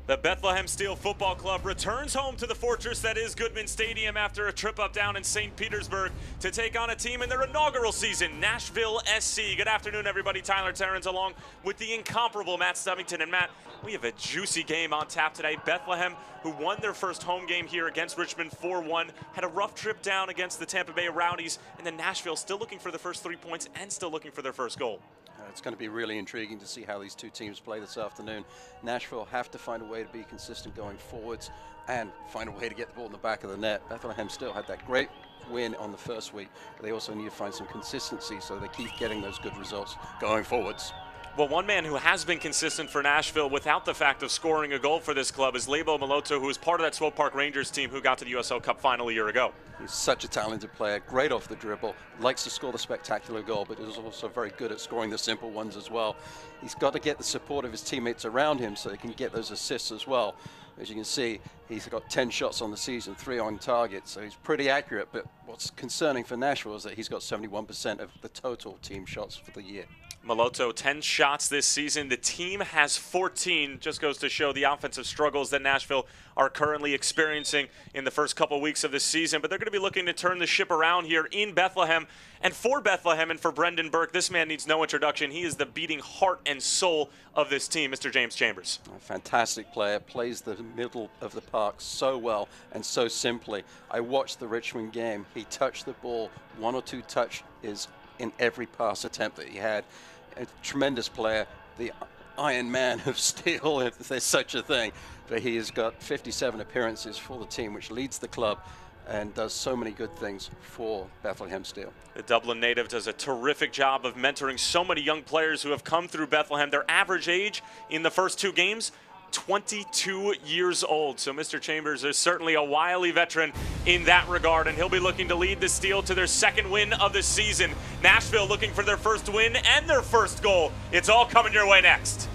The Bethlehem Steel Football Club returns home to the fortress that is Goodman Stadium after a trip up down in St. Petersburg to take on a team in their inaugural season, Nashville SC. Good afternoon, everybody. Tyler Terrens along with the incomparable Matt Stubbington. And Matt, we have a juicy game on tap today. Bethlehem, who won their first home game here against Richmond 4-1, had a rough trip down against the Tampa Bay Rowdies, and then Nashville still looking for the first 3 points and still looking for their first goal. It's going to be really intriguing to see how these two teams play this afternoon. Nashville have to find a way to be consistent going forwards and find a way to get the ball in the back of the net. Bethlehem still had that great win on the first week, but they also need to find some consistency so they keep getting those good results going forwards. Well, one man who has been consistent for Nashville without the fact of scoring a goal for this club is Lebo Maloto, who is part of that Swope Park Rangers team who got to the USL Cup final a year ago. He's such a talented player, great off the dribble, likes to score the spectacular goal, but is also very good at scoring the simple ones as well. He's got to get the support of his teammates around him so he can get those assists as well. As you can see, he's got 10 shots on the season, 3 on target, so he's pretty accurate, but what's concerning for Nashville is that he's got 71% of the total team shots for the year. Maloto, 10 shots this season. The team has 14. Just goes to show the offensive struggles that Nashville are currently experiencing in the first couple weeks of the season. But they're going to be looking to turn the ship around here in Bethlehem. And for Bethlehem and for Brendan Burke, this man needs no introduction. He is the beating heart and soul of this team, Mr. James Chambers. A fantastic player, plays the middle of the park so well and so simply. I watched the Richmond game. He touched the ball. 1 or 2 touches in every pass attempt that he had. A tremendous player, the Iron Man of steel, if there's such a thing. But he has got 57 appearances for the team, which leads the club and does so many good things for Bethlehem Steel. The Dublin native does a terrific job of mentoring so many young players who have come through Bethlehem. Their average age in the first 2 games, 22 years old. So Mr. Chambers is certainly a wily veteran in that regard, and he'll be looking to lead the Steel to their 2nd win of the season. Nashville looking for their first win and their first goal. It's all coming your way next.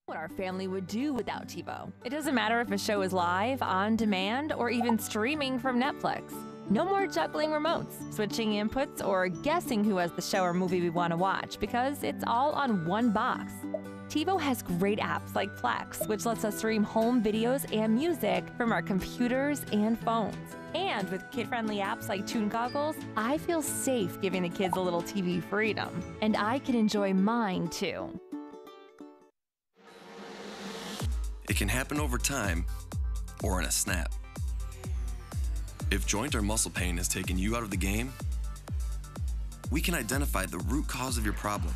What our family would do without TiVo. It doesn't matter if a show is live, on demand, or even streaming from Netflix. No more juggling remotes, switching inputs, or guessing who has the show or movie we want to watch, because it's all on one box. TiVo has great apps like Plex, which lets us stream home videos and music from our computers and phones. And with kid-friendly apps like Toon Goggles, I feel safe giving the kids a little TV freedom. And I can enjoy mine too. It can happen over time or in a snap. If joint or muscle pain has taken you out of the game, we can identify the root cause of your problem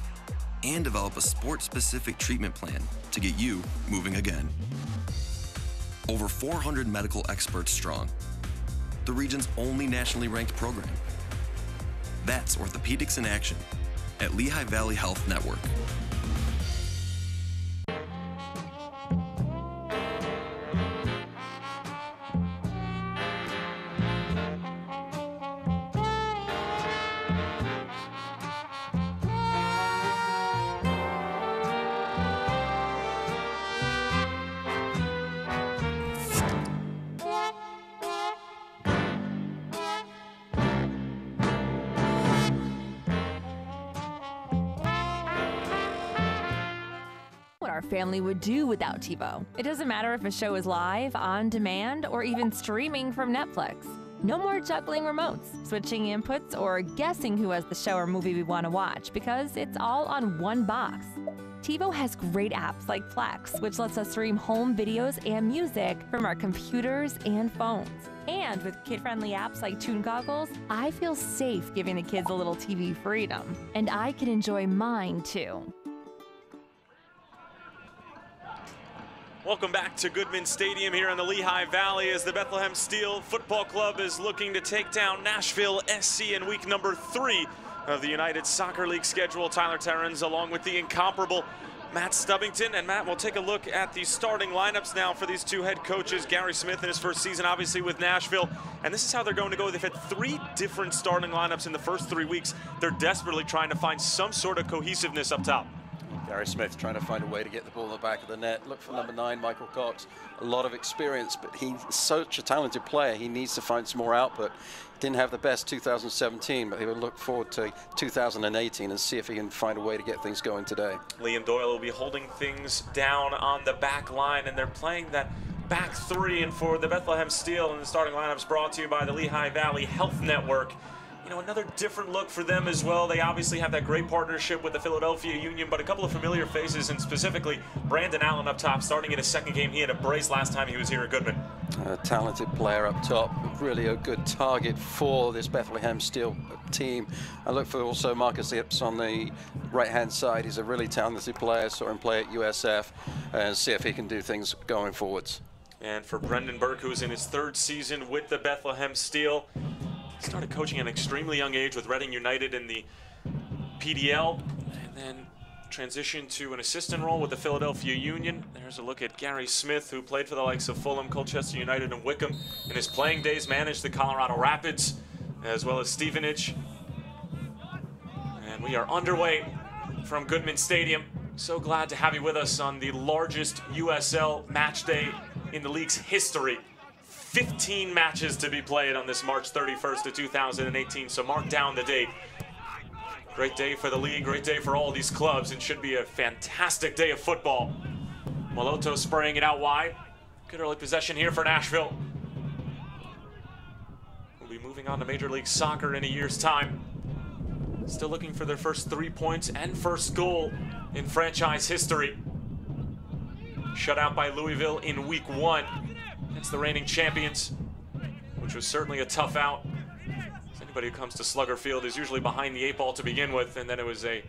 and develop a sport-specific treatment plan to get you moving again. Over 400 medical experts strong, the region's only nationally ranked program. That's Orthopedics in Action at Lehigh Valley Health Network. Our family would do without TiVo. It doesn't matter if a show is live, on demand, or even streaming from Netflix. No more juggling remotes, switching inputs, or guessing who has the show or movie we want to watch, because it's all on one box. TiVo has great apps like Plex, which lets us stream home videos and music from our computers and phones. And with kid-friendly apps like Toon Goggles, I feel safe giving the kids a little TV freedom. And I can enjoy mine too. Welcome back to Goodman Stadium here in the Lehigh Valley as the Bethlehem Steel Football Club is looking to take down Nashville SC in week number 3 of the United Soccer League schedule. Tyler Terrens along with the incomparable Matt Stubbington. And Matt, we'll take a look at the starting lineups now for these 2 head coaches. Gary Smith in his first season, obviously, with Nashville. And this is how they're going to go. They've had 3 different starting lineups in the first 3 weeks. They're desperately trying to find some sort of cohesiveness up top. Gary Smith trying to find a way to get the ball in the back of the net. Look for number 9, Michael Cox. A lot of experience, but he's such a talented player. He needs to find some more output. Didn't have the best 2017, but he will look forward to 2018 and see if he can find a way to get things going today. Liam Doyle will be holding things down on the back line, and they're playing that back three. And for the Bethlehem Steel, and the starting lineups brought to you by the Lehigh Valley Health Network. You know, another different look for them as well. They obviously have that great partnership with the Philadelphia Union, but a couple of familiar faces, and specifically Brandon Allen up top, starting in his second game. He had a brace last time he was here at Goodman. A talented player up top, really a good target for this Bethlehem Steel team. I look for also Marcus Ipps on the right-hand side. He's a really talented player. Saw him play at USF, and see if he can do things going forwards. And for Brendan Burke, who's in his 3rd season with the Bethlehem Steel, started coaching at an extremely young age with Reading United in the PDL, and then transitioned to an assistant role with the Philadelphia Union. There's a look at Gary Smith, who played for the likes of Fulham, Colchester United, and Wickham. In his playing days, managed the Colorado Rapids, as well as Stevenage. And we are underway from Goodman Stadium. So glad to have you with us on the largest USL match day in the league's history. 15 matches to be played on this March 31st of 2018, so mark down the date. Great day for the league, great day for all these clubs, and should be a fantastic day of football. Moloto spraying it out wide. Good early possession here for Nashville. We'll be moving on to Major League Soccer in a year's time. Still looking for their first 3 points and first goal in franchise history. Shut out by Louisville in week 1. It's the reigning champions, which was certainly a tough out. Anybody who comes to Slugger Field is usually behind the 8 ball to begin with, and then it was a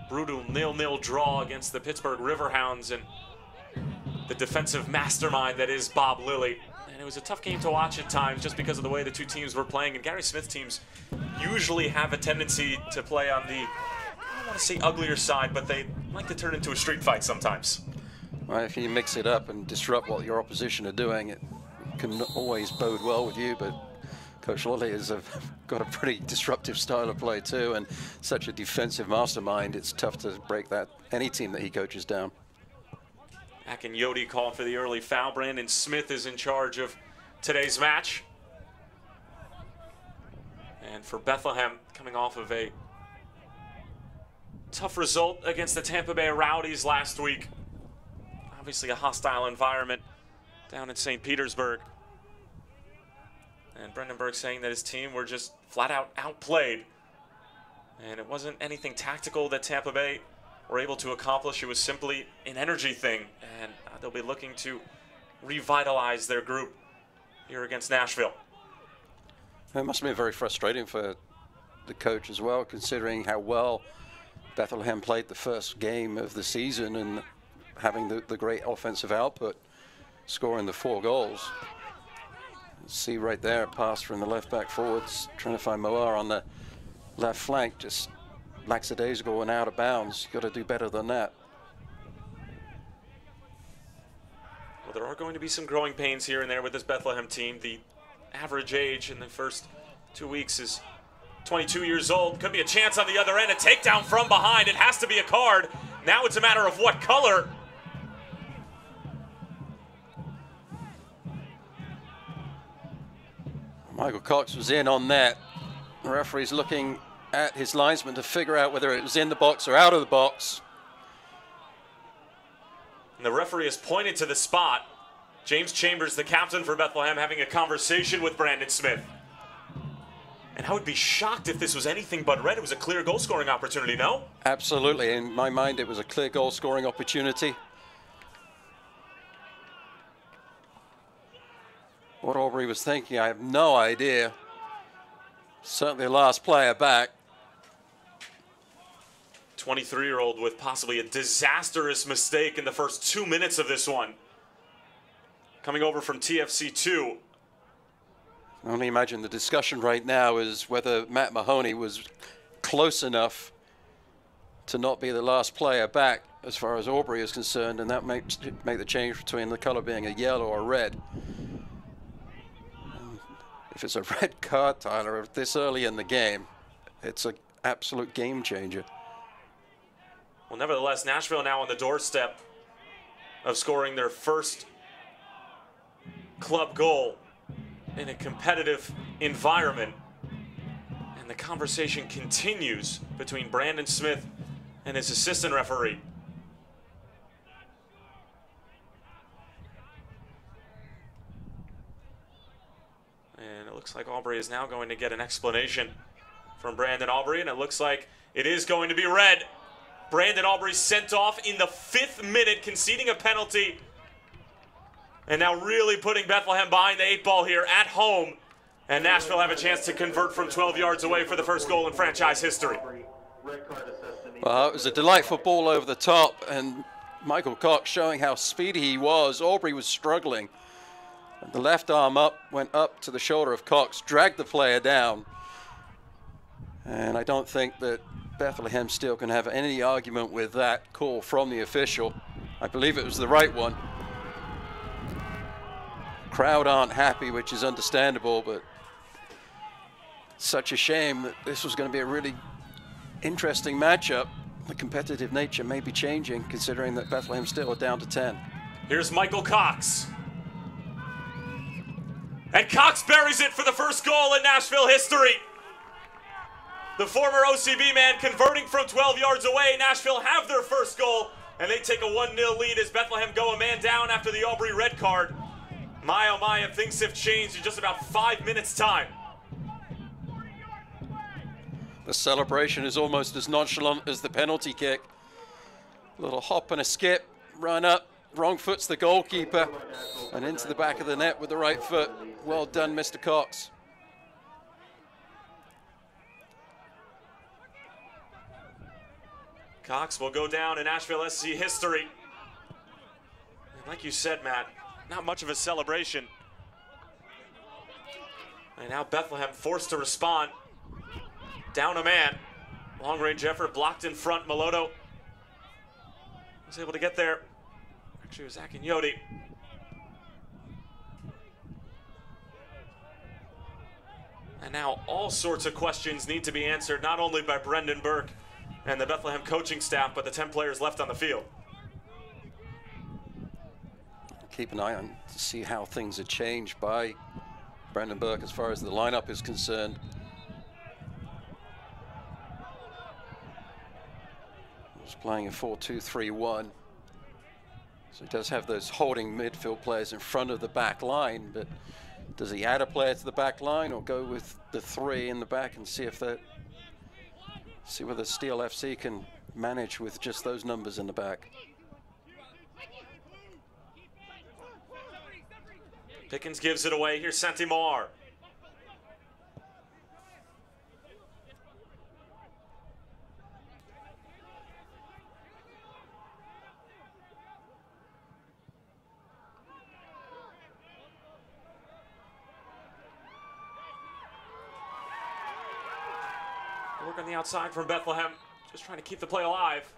brutal 0-0 draw against the Pittsburgh Riverhounds and the defensive mastermind that is Bob Lilly. And it was a tough game to watch at times just because of the way the two teams were playing. And Gary Smith teams usually have a tendency to play on the, I don't want to say uglier side, but they like to turn into a street fight sometimes. Well, if you mix it up and disrupt what your opposition are doing, it can always bode well with you, but Coach Lilly has got a pretty disruptive style of play too, and such a defensive mastermind. It's tough to break that any team that he coaches down. Akinyote called for the early foul. Brandon Smith is in charge of today's match. And for Bethlehem, coming off of a tough result against the Tampa Bay Rowdies last week. Obviously a hostile environment down in St. Petersburg. And Brendan Burke saying that his team were just flat out outplayed. And it wasn't anything tactical that Tampa Bay were able to accomplish. It was simply an energy thing. And they'll be looking to revitalize their group here against Nashville. It must have been very frustrating for the coach as well, considering how well Bethlehem played the first game of the season and having the great offensive output, scoring the 4 goals. See right there, a pass from the left back forwards, trying to find Moar on the left flank, just lackadaisical and out of bounds. You've got to do better than that. Well, there are going to be some growing pains here and there with this Bethlehem team. The average age in the first 2 weeks is 22 years old. Could be a chance on the other end. A takedown from behind. It has to be a card. Now it's a matter of what color. Michael Cox was in on that. The referee's looking at his linesman to figure out whether it was in the box or out of the box. And the referee has pointed to the spot. James Chambers, the captain for Bethlehem, having a conversation with Brandon Smith. And I would be shocked if this was anything but red. It was a clear goal-scoring opportunity, no? Absolutely. In my mind, it was a clear goal-scoring opportunity. What Aubrey was thinking, I have no idea. Certainly the last player back. 23-year-old with possibly a disastrous mistake in the first 2 minutes of this one. Coming over from TFC2. I only imagine the discussion right now is whether Matt Mahoney was close enough to not be the last player back as far as Aubrey is concerned, and that makes make the change between the color being a yellow or red. If it's a red card, Tyler, this early in the game, it's an absolute game changer. Well, nevertheless, Nashville now on the doorstep of scoring their first club goal in a competitive environment. And the conversation continues between Brandon Smith and his assistant referee. And it looks like Aubrey is now going to get an explanation from Brandon Aubrey, and it looks like it is going to be red. Brandon Aubrey sent off in the 5th minute, conceding a penalty. And now really putting Bethlehem behind the 8 ball here at home. And Nashville have a chance to convert from 12 yards away for the first goal in franchise history. Well, it was a delightful ball over the top, and Michael Cox showing how speedy he was. Aubrey was struggling. The left arm went up to the shoulder of Cox, dragged the player down. And I don't think that Bethlehem still can have any argument with that call from the official. I believe it was the right one. Crowd aren't happy, which is understandable, but such a shame that this was going to be a really interesting matchup. The competitive nature may be changing, considering that Bethlehem still are down to 10. Here's Michael Cox. And Cox buries it for the first goal in Nashville history. The former OCB man converting from 12 yards away. Nashville have their first goal, and they take a 1-0 lead as Bethlehem go a man down after the Aubrey red card. My, oh my, things have changed in just about 5 minutes' time. The celebration is almost as nonchalant as the penalty kick. A little hop and a skip, run up, wrong foot's the goalkeeper, and into the back of the net with the right foot. Well done, Mr. Cox. Cox will go down in Nashville SC history. And like you said, Matt, not much of a celebration. And now Bethlehem forced to respond. Down a man. Long range effort blocked in front. Maloto was able to get there. Actually, it was Zach and Yodi. And now all sorts of questions need to be answered, not only by Brendan Burke and the Bethlehem coaching staff, but the 10 players left on the field. Keep an eye on to see how things are changed by Brendan Burke as far as the lineup is concerned. He's playing a 4-2-3-1. So he does have those holding midfield players in front of the back line, but does he add a player to the back line or go with the 3 in the back and see if that, see whether Steel FC can manage with just those numbers in the back? Pickens gives it away. Here's Santimar. Work on the outside from Bethlehem. Just trying to keep the play alive.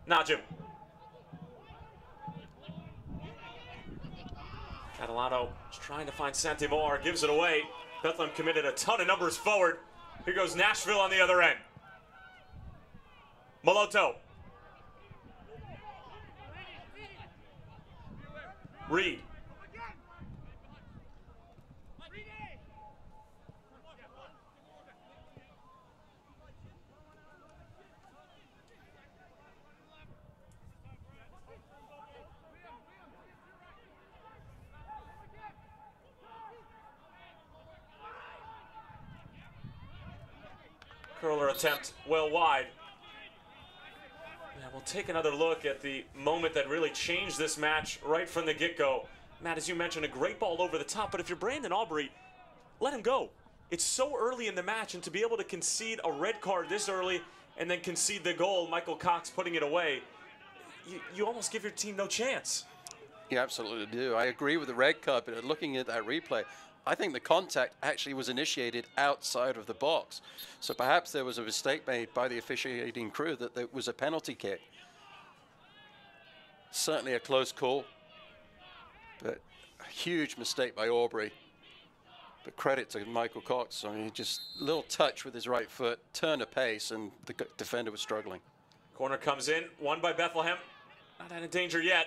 Najim. Catalano is trying to find Santimar, gives it away. Bethlehem committed a ton of numbers forward. Here goes Nashville on the other end. Maloto. Reed. Curler attempt well wide. Now we'll take another look at the moment that really changed this match right from the get-go. Matt, as you mentioned, a great ball over the top, but if you're Brandon Aubrey, let him go. It's so early in the match, and to be able to concede a red card this early and then concede the goal, Michael Cox putting it away, you almost give your team no chance. You absolutely do. I agree with the red card, but looking at that replay, I think the contact actually was initiated outside of the box. So perhaps there was a mistake made by the officiating crew that there was a penalty kick. Certainly a close call, but a huge mistake by Aubrey. But credit to Michael Cox. I mean, just a little touch with his right foot, turn of pace, and the defender was struggling. Corner comes in, won by Bethlehem. Not out of danger yet.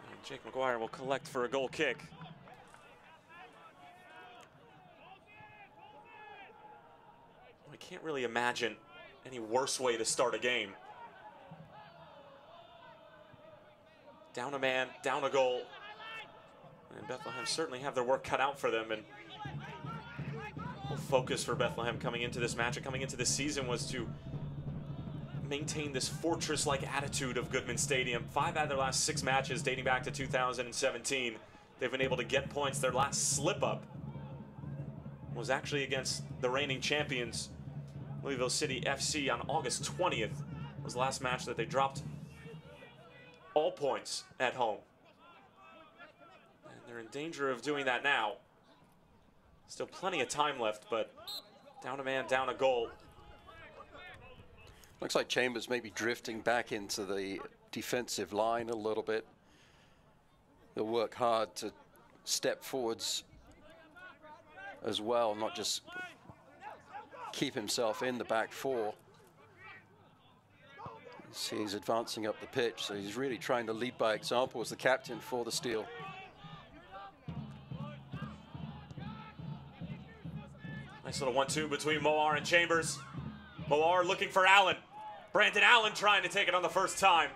And Jake McGuire will collect for a goal kick. I can't really imagine any worse way to start a game. Down a man, down a goal. And Bethlehem certainly have their work cut out for them. And the focus for Bethlehem coming into this match and coming into this season was to maintain this fortress-like attitude of Goodman Stadium. 5 out of their last 6 matches dating back to 2017, they've been able to get points. Their last slip-up was actually against the reigning champions, Louisville City FC, on August 20th. It was the last match that they dropped all points at home. And they're in danger of doing that now. Still plenty of time left, but down a man, down a goal. Looks like Chambers may be drifting back into the defensive line a little bit. He'll work hard to step forwards as well, not just keep himself in the back four. You see he's advancing up the pitch, so he's really trying to lead by example as the captain for the Steel. Nice little 1-2 between Moar and Chambers. Moar looking for Allen. Brandon Allen trying to take it on the first time.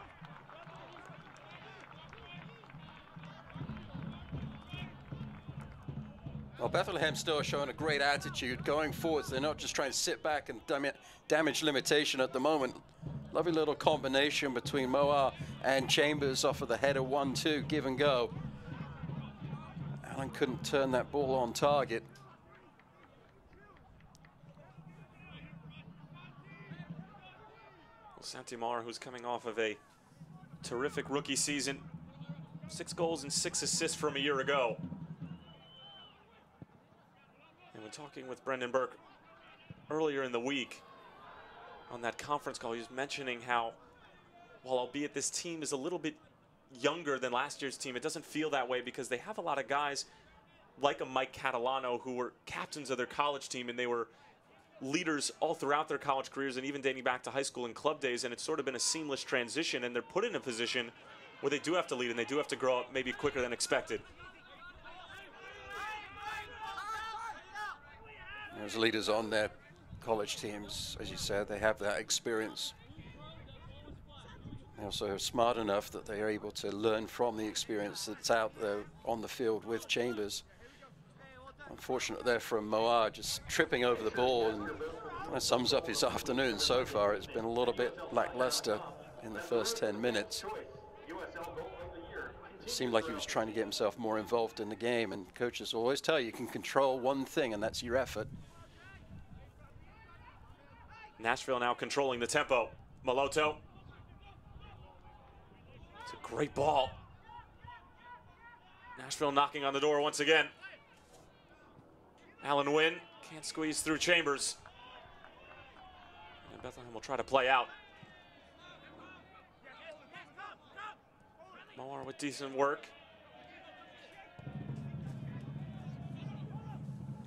Well, Bethlehem still showing a great attitude going forwards. They're not just trying to sit back and damage limitation at the moment. Lovely little combination between Moar and Chambers off of the header 1-2 give and go. Allen couldn't turn that ball on target. Santi Moar, who's coming off of a terrific rookie season. 6 goals and 6 assists from a year ago. And when talking with Brendan Burke earlier in the week on that conference call, he was mentioning how, while albeit this team is a little bit younger than last year's team, it doesn't feel that way because they have a lot of guys like a Mike Catalano who were captains of their college team, and they were leaders all throughout their college careers and even dating back to high school and club days, and it's sort of been a seamless transition, and they're put in a position where they do have to lead and they do have to grow up maybe quicker than expected. As leaders on their college teams, as you said, they have that experience. They also are smart enough that they are able to learn from the experience that's out there on the field with Chambers. Unfortunate there from Moar, just tripping over the ball, and that sums up his afternoon so far. It's been a little bit lackluster in the first 10 minutes. It seemed like he was trying to get himself more involved in the game, and coaches always tell you can control one thing, and that's your effort. Nashville now controlling the tempo. Maloto. It's a great ball. Nashville knocking on the door once again. Allen Wynn can't squeeze through Chambers. And Bethlehem will try to play out. Moar with decent work.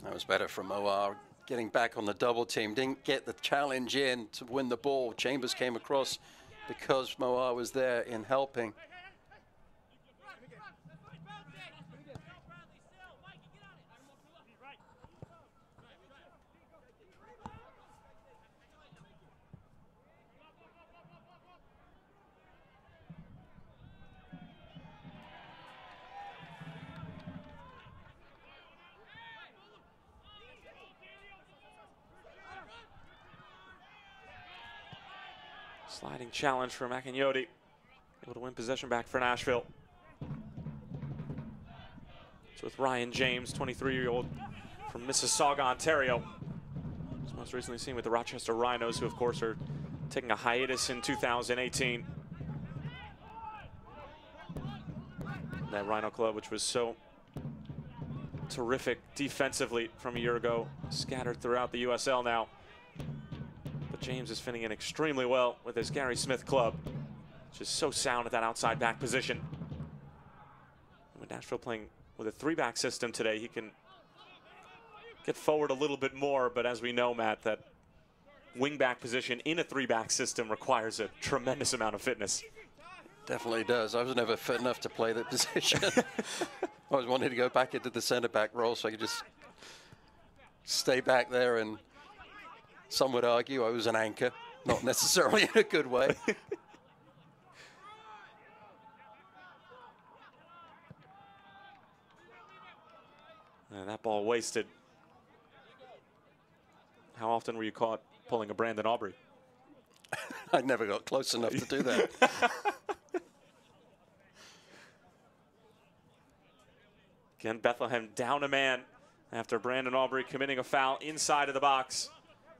That was better from Moar, getting back on the double team. Didn't get the challenge in to win the ball. Chambers came across because Moar was there in helping. Sliding challenge for McIntyre. Able to win possession back for Nashville. It's with Ryan James, 23-year-old from Mississauga, Ontario. He's most recently seen with the Rochester Rhinos, who of course are taking a hiatus in 2018. That Rhino club, which was so terrific defensively from a year ago, scattered throughout the USL now. But James is fitting in extremely well with his Gary Smith club, which is so sound at that outside back position. And with Nashville playing with a three-back system today, he can get forward a little bit more, but as we know, Matt, that wing-back position in a three-back system requires a tremendous amount of fitness. Definitely does. I was never fit enough to play that position. I was wanting to go back into the center-back role so I could just stay back there, and some would argue I was an anchor, not necessarily in a good way. And that ball wasted. How often were you caught pulling a Brandon Aubrey? I never got close enough to do that. Again, Bethlehem down a man after Brandon Aubrey committing a foul inside of the box.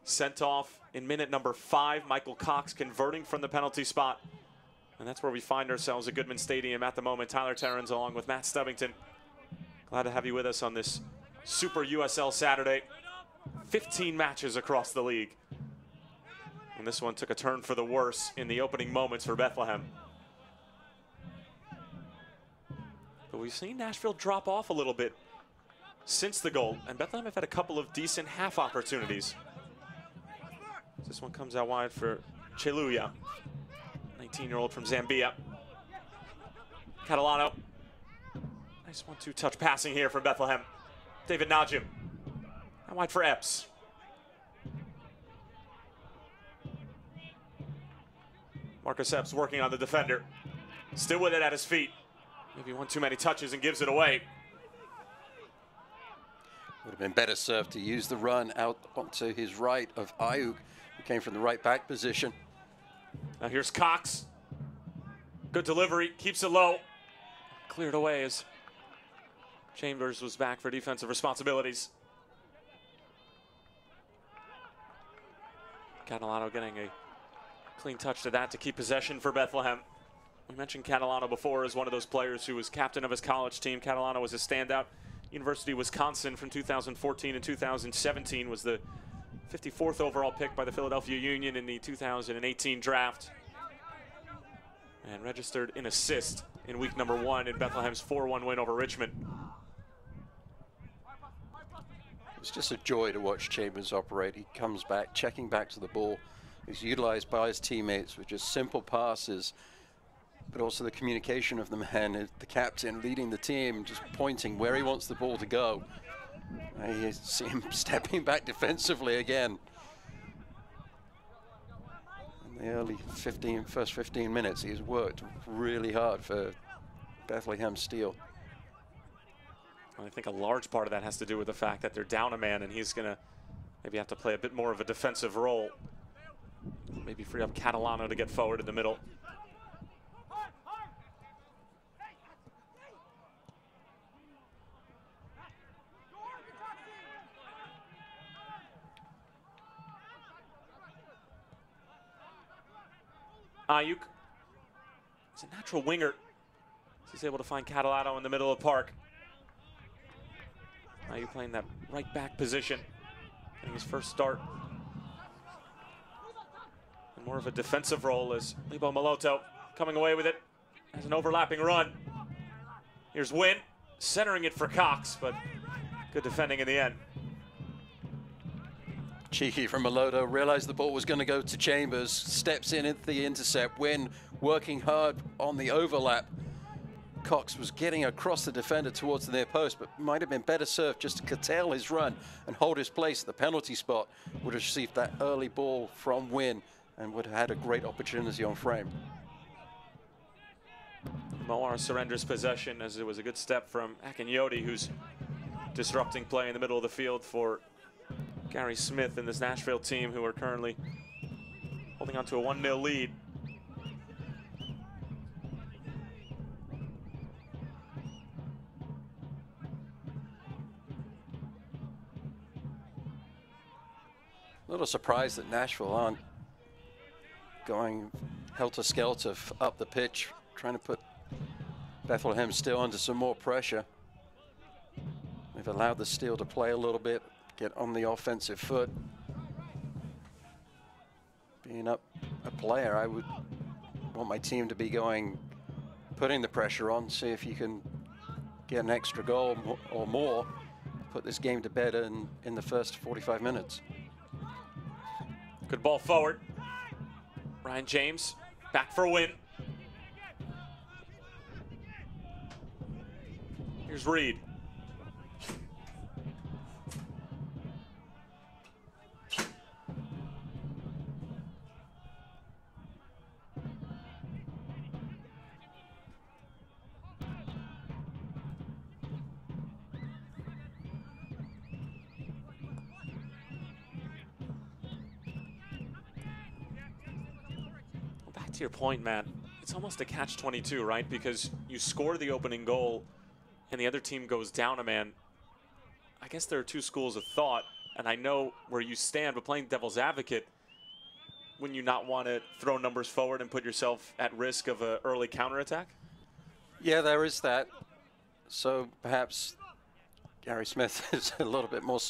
Sent off in minute number 5. Michael Cox converting from the penalty spot. And that's where we find ourselves at Goodman Stadium at the moment. Tyler Terrens along with Matt Stubbington. Glad to have you with us on this Super USL Saturday. 15 matches across the league. And this one took a turn for the worse in the opening moments for Bethlehem. But we've seen Nashville drop off a little bit since the goal, and Bethlehem have had a couple of decent half opportunities. This one comes out wide for Cheluya, 19-year-old from Zambia. Catalano. Nice 1-2 touch passing here from Bethlehem. David Najim. Out wide for Epps. Marcus Epps working on the defender. Still with it at his feet. Maybe one too many touches and gives it away. Would have been better served to use the run out onto his right of Ayuk, who came from the right back position. Now here's Cox. Good delivery, keeps it low. Cleared away as Chambers was back for defensive responsibilities. Catalano getting a clean touch to that to keep possession for Bethlehem. We mentioned Catalano before as one of those players who was captain of his college team. Catalano was a standout. University of Wisconsin from 2014 and 2017, was the 54th overall pick by the Philadelphia Union in the 2018 draft. And registered an assist in week number 1 in Bethlehem's 4-1 win over Richmond. It's just a joy to watch Chambers operate. He comes back, checking back to the ball. He's utilized by his teammates with just simple passes, but also the communication of the man, the captain leading the team, just pointing where he wants the ball to go. You see him stepping back defensively again. In the early first 15 minutes, he's worked really hard for Bethlehem Steel. I think a large part of that has to do with the fact that they're down a man, and he's going to maybe have to play a bit more of a defensive role. Maybe free up Catalano to get forward in the middle. Ayuk is a natural winger. He's able to find Catalano in the middle of the park. Ayuk playing that right back position, getting his first start. And more of a defensive role as Lebo Maloto coming away with it as an overlapping run. Here's Wynn, centering it for Cox, but good defending in the end. Cheeky from Maloto, realized the ball was going to go to Chambers, steps in into the intercept. Wynn working hard on the overlap. Cox was getting across the defender towards the near post, but might have been better served just to curtail his run and hold his place at the penalty spot. Would have received that early ball from Wynn and would have had a great opportunity on frame. Moara surrenders possession as it was a good step from Akinyoti, who's disrupting play in the middle of the field for Gary Smith and this Nashville team, who are currently holding on to a 1-0 lead. A little surprised that Nashville aren't going helter-skelter up the pitch, trying to put Bethlehem Steel under some more pressure. They've allowed the Steel to play a little bit, get on the offensive foot. Being up a player, I would want my team to be going, putting the pressure on, see if you can get an extra goal or more, put this game to bed in the first 45 minutes. Good ball forward. Ryan James back for a win. Here's Reed. To your point, Matt, it's almost a catch-22, right? Because you score the opening goal and the other team goes down a man. I guess there are two schools of thought, and I know where you stand, but playing devil's advocate, wouldn't you not want to throw numbers forward and put yourself at risk of an early counterattack? Yeah, there is that. So perhaps Gary Smith is a little bit more,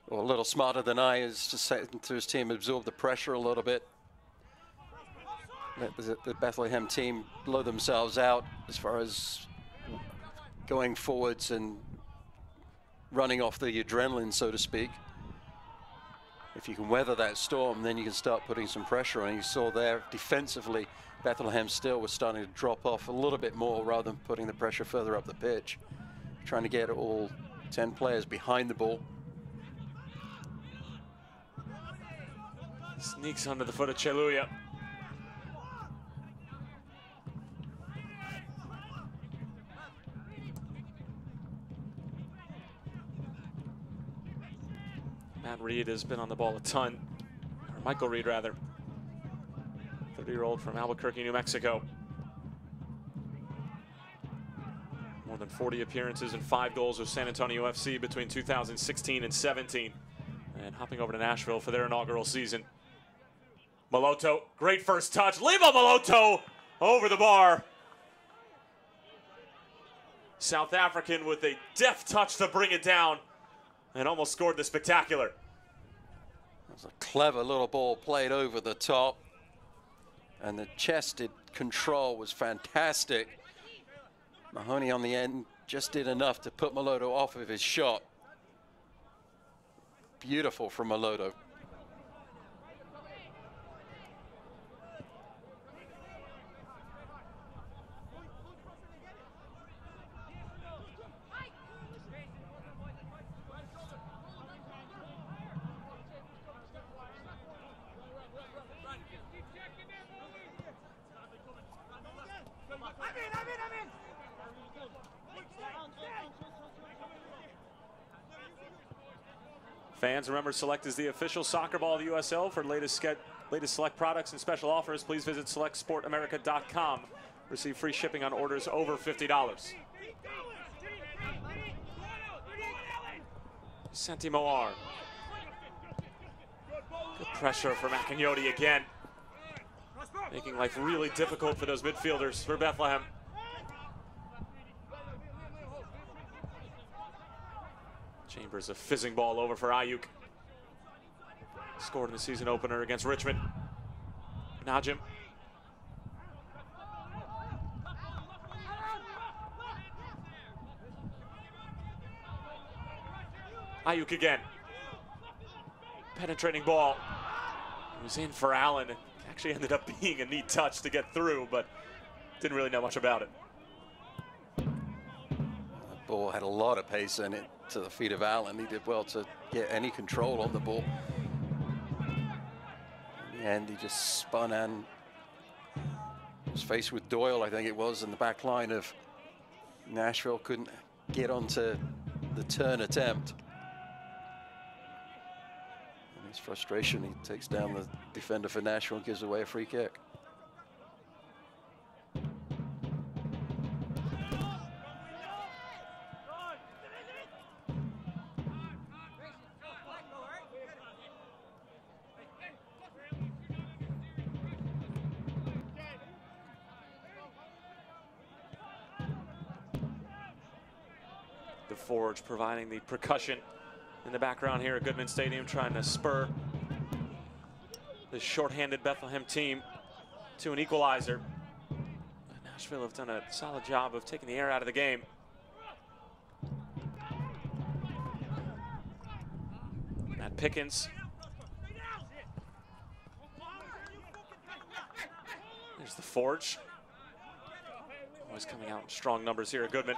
or a little smarter than I is, to say to his team, absorb the pressure a little bit. Let the Bethlehem team blow themselves out as far as going forwards and running off the adrenaline, so to speak. If you can weather that storm, then you can start putting some pressure on. You saw there defensively, Bethlehem still was starting to drop off a little bit more rather than putting the pressure further up the pitch, trying to get all 10 players behind the ball. Sneaks under the foot of Cheluya. Matt Reed has been on the ball a ton, or Michael Reed rather, 30-year-old from Albuquerque, New Mexico. More than 40 appearances and 5 goals with San Antonio FC between 2016 and 17. And hopping over to Nashville for their inaugural season. Maloto, great first touch. Lebo Maloto over the bar. South African with a deft touch to bring it down. And almost scored the spectacular. That was a clever little ball played over the top. And the chested control was fantastic. Mahoney on the end just did enough to put Maloto off of his shot. Beautiful from Maloto. Fans, remember, Select is the official soccer ball of the USL. For latest Select products and special offers, please visit selectsportamerica.com. Receive free shipping on orders over $50. Santi Moar. Good pressure from Akinyoti again. Making life really difficult for those midfielders for Bethlehem. Chambers, a fizzing ball over for Ayuk. Scored in the season opener against Richmond. Najim. Ayuk again. Penetrating ball. It was in for Allen. It actually ended up being a neat touch to get through, but didn't really know much about it. The ball had a lot of pace in it to the feet of Allen. He did well to get any control on the ball. In the end, he just spun and was faced with Doyle, I think it was, in the back line of Nashville. Couldn't get onto the turn attempt. In his frustration, he takes down the defender for Nashville and gives away a free kick. Forge providing the percussion in the background here at Goodman Stadium, trying to spur the shorthanded Bethlehem team to an equalizer. Nashville have done a solid job of taking the air out of the game. Pickens. There's the Forge. Always coming out in strong numbers here at Goodman.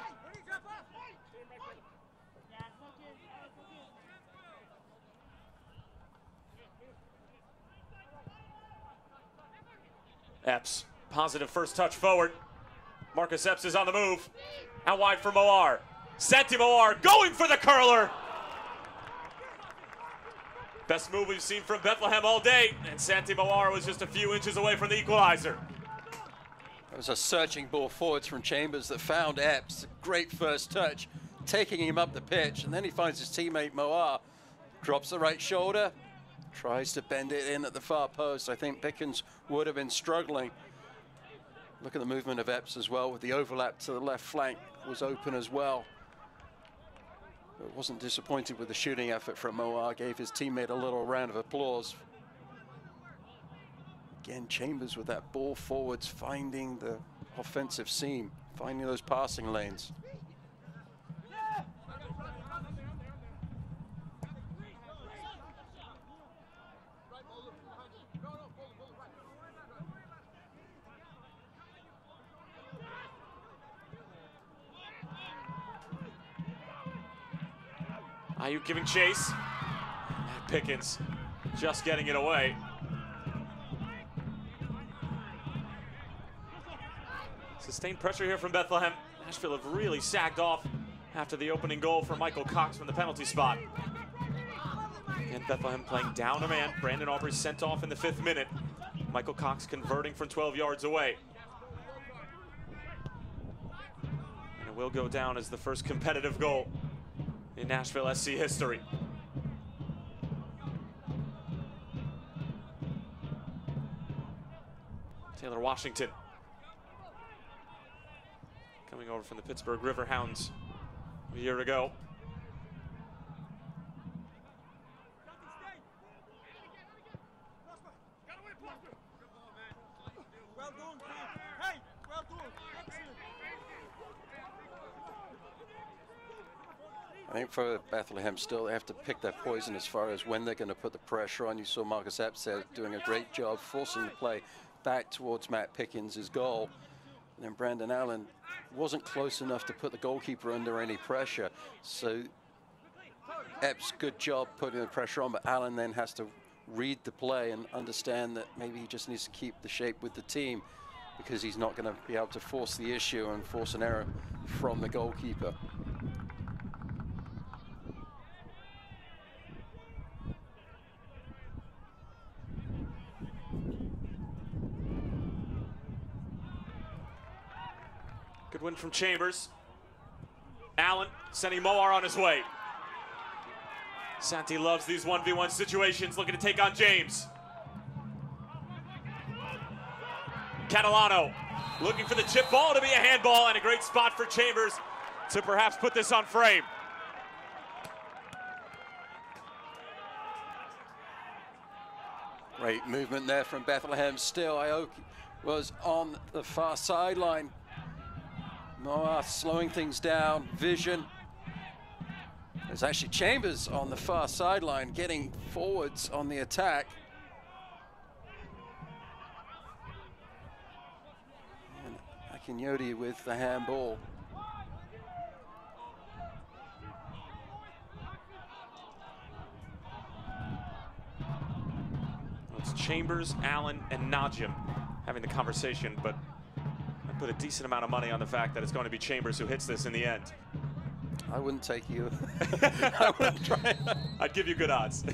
Epps, positive first touch forward. Marcus Epps is on the move. Out wide for Moar. Santi Moar going for the curler. Best move we've seen from Bethlehem all day, and Santi Moar was just a few inches away from the equalizer. It was a searching ball forwards from Chambers that found Epps. Great first touch, taking him up the pitch, and then he finds his teammate Moar. Drops the right shoulder, tries to bend it in at the far post. I think Pickens would have been struggling. Look at the movement of Epps as well, with the overlap to the left flank was open as well. But wasn't disappointed with the shooting effort from Moar, gave his teammate a little round of applause. Again, Chambers with that ball forwards, finding the offensive seam, finding those passing lanes. Ayuk giving chase. Pickens just getting it away. Sustained pressure here from Bethlehem. Nashville have really sagged off after the opening goal for Michael Cox from the penalty spot. And Bethlehem playing down a man. Brandon Aubrey sent off in the 5th minute. Michael Cox converting from 12 yards away. And it will go down as the first competitive goal in Nashville SC history. Taylor Washington coming over from the Pittsburgh Riverhounds a year ago. I think for Bethlehem still, they have to pick their poison as far as when they're going to put the pressure on. You saw Marcus Epps there doing a great job forcing the play back towards Matt Pickens' goal. And then Brandon Allen wasn't close enough to put the goalkeeper under any pressure. So Epps, good job putting the pressure on, but Allen then has to read the play and understand that maybe he just needs to keep the shape with the team, because he's not going to be able to force the issue and force an error from the goalkeeper. Good win from Chambers. Allen sending Moar on his way. Santi loves these 1v1 situations, looking to take on James. Catalano looking for the chip ball to be a handball, and a great spot for Chambers to perhaps put this on frame. Great movement there from Bethlehem. Still, Aoki was on the far sideline. Moar slowing things down, vision. There's actually Chambers on the far sideline getting forwards on the attack. And Akinyodi with the handball. Well, it's Chambers, Allen, and Najim having the conversation, but I put a decent amount of money on the fact that it's going to be Chambers who hits this in the end. I wouldn't take you. I wouldn't try. I'd give you good odds.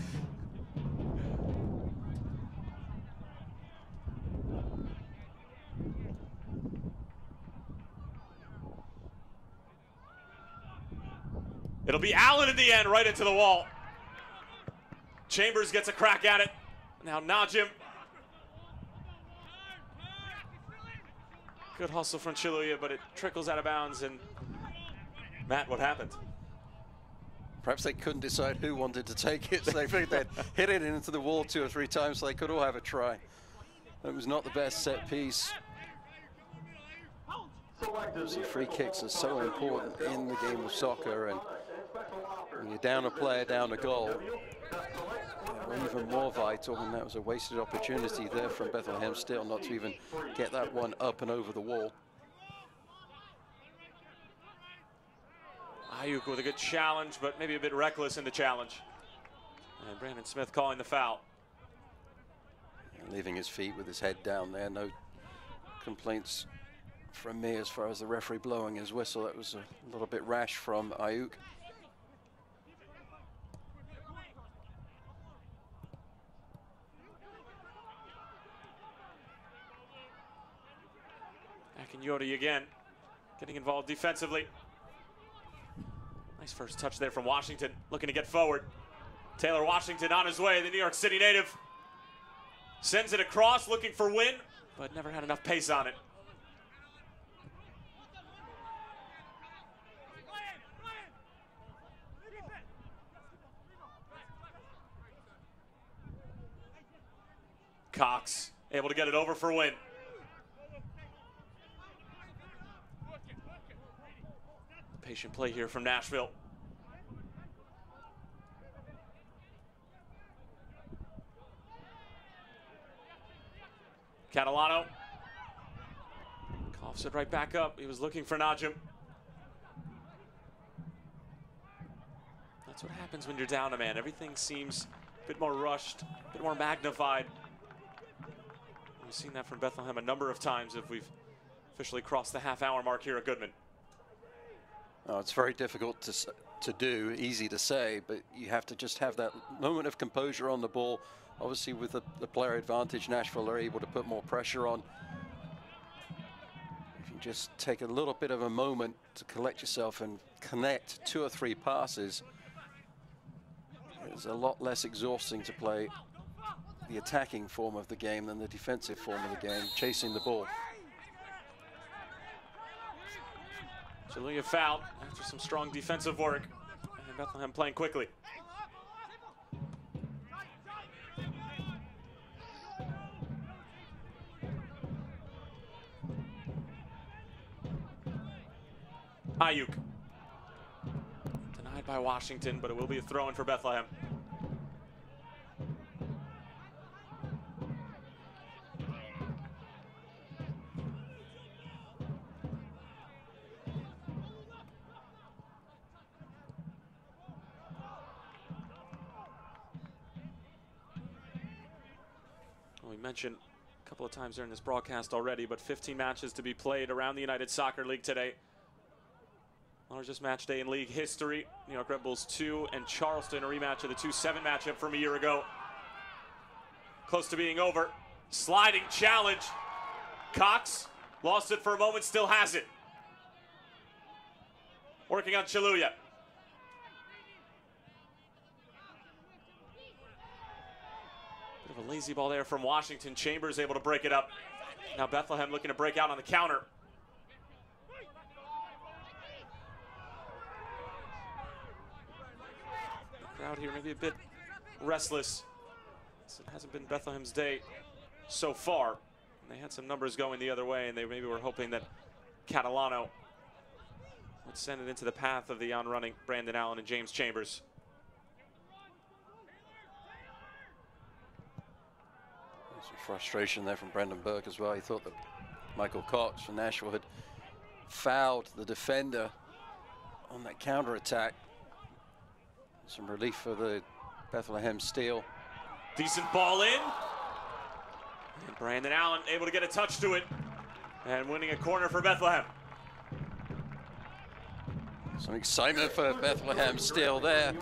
It'll be Allen in the end, right into the wall. Chambers gets a crack at it. Now Najim. Good hustle from Chiluya, but it trickles out of bounds. And Matt, what happened? Perhaps they couldn't decide who wanted to take it, so they figured they'd hit it into the wall 2 or 3 times so they could all have a try. It was not the best set piece. Obviously, free kicks are so important in the game of soccer, and when you're down a player, down a goal, or even more vital, and that was a wasted opportunity there from Bethlehem Steel not to even get that one up and over the wall. Ayuk with a good challenge, but maybe a bit reckless in the challenge. And Brandon Smith calling the foul. And leaving his feet with his head down there. No complaints from me as far as the referee blowing his whistle. That was a little bit rash from Ayuk. Yodi again, getting involved defensively. Nice first touch there from Washington, looking to get forward. Taylor Washington on his way, the New York City native. Sends it across, looking for win, but never had enough pace on it. Cox able to get it over for win. Patient play here from Nashville. Catalano coughs it right back up. He was looking for Najim. That's what happens when you're down a man. Everything seems a bit more rushed, a bit more magnified. We've seen that from Bethlehem a number of times if we've officially crossed the half-hour mark here at Goodman. Oh, it's very difficult to do, easy to say, but you have to just have that moment of composure on the ball. Obviously, with the player advantage, Nashville are able to put more pressure on. If you just take a little bit of a moment to collect yourself and connect 2 or 3 passes, it's a lot less exhausting to play the attacking form of the game than the defensive form of the game, chasing the ball. Jalea fouled after some strong defensive work, and Bethlehem playing quickly. Ayuk. Denied by Washington, but it will be a throw-in for Bethlehem. We mentioned a couple of times during this broadcast already, but 15 matches to be played around the United Soccer League today. Largest match day in league history. New York Red Bulls 2 and Charleston, a rematch of the 2-7 matchup from a year ago. Close to being over. Sliding challenge. Cox lost it for a moment, still has it. Working on Chaluya. Bit of a lazy ball there from Washington. Chambers able to break it up. Now Bethlehem looking to break out on the counter. The crowd here maybe a bit restless. It hasn't been Bethlehem's day so far. They had some numbers going the other way, and they maybe were hoping that Catalano would send it into the path of the on-running Brandon Allen and James Chambers. Some frustration there from Brendan Burke as well. He thought that Michael Cox from Nashville had fouled the defender on that counter-attack. Some relief for the Bethlehem Steel. Decent ball in. And Brandon Allen able to get a touch to it and winning a corner for Bethlehem. Some excitement for Bethlehem Steel there.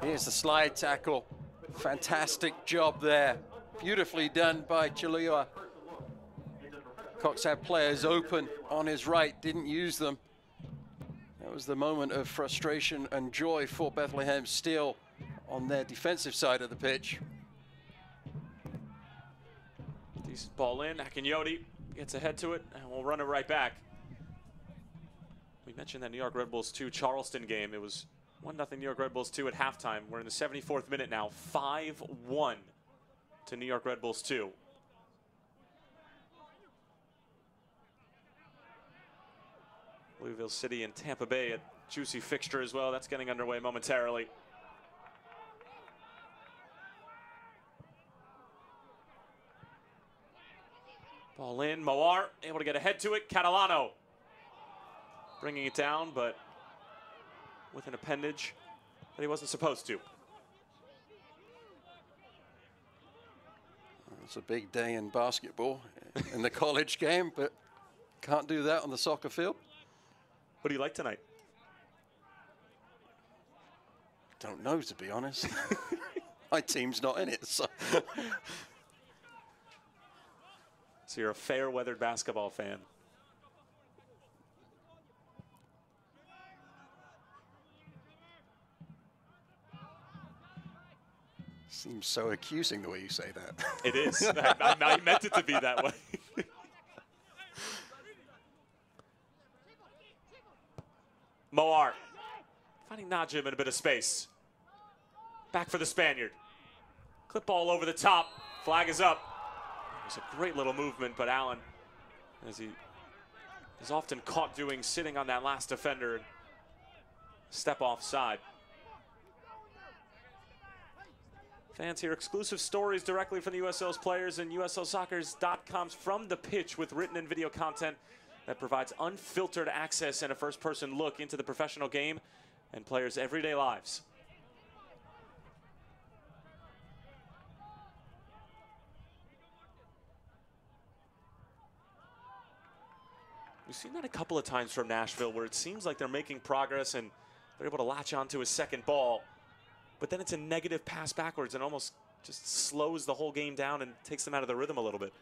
Here's the slide tackle. Fantastic job there. Beautifully done by Chalua. Cox had players open on his right, didn't use them. That was the moment of frustration and joy for Bethlehem Steel on their defensive side of the pitch. Decent ball in. Akinyoti gets ahead to it, and we'll run it right back. We mentioned that New York Red Bulls 2 Charleston game. It was 1-0 New York Red Bulls 2 at halftime. We're in the 74th minute now. 5-1 to New York Red Bulls 2. Louisville City and Tampa Bay, a juicy fixture as well. That's getting underway momentarily. Ball in, Moar able to get ahead to it. Catalano bringing it down, but with an appendage that he wasn't supposed to. It's a big day in basketball in the college game, but can't do that on the soccer field. What do you like tonight? Don't know, to be honest. My team's not in it, so. So you're a fair-weathered basketball fan. Seems so accusing the way you say that. It is. I meant it to be that way. Moar finding Najib in a bit of space. Back for the Spaniard. Clip ball over the top. Flag is up. It was a great little movement, but Allen, as he is often caught doing, sitting on that last defender, step offside. Fans hear exclusive stories directly from the USL's players and USLsoccer.com's From the Pitch with written and video content that provides unfiltered access and a first-person look into the professional game and players' everyday lives. We've seen that a couple of times from Nashville where it seems like they're making progress and they're able to latch onto a second ball, but then it's a negative pass backwards and almost just slows the whole game down and takes them out of the rhythm a little bit.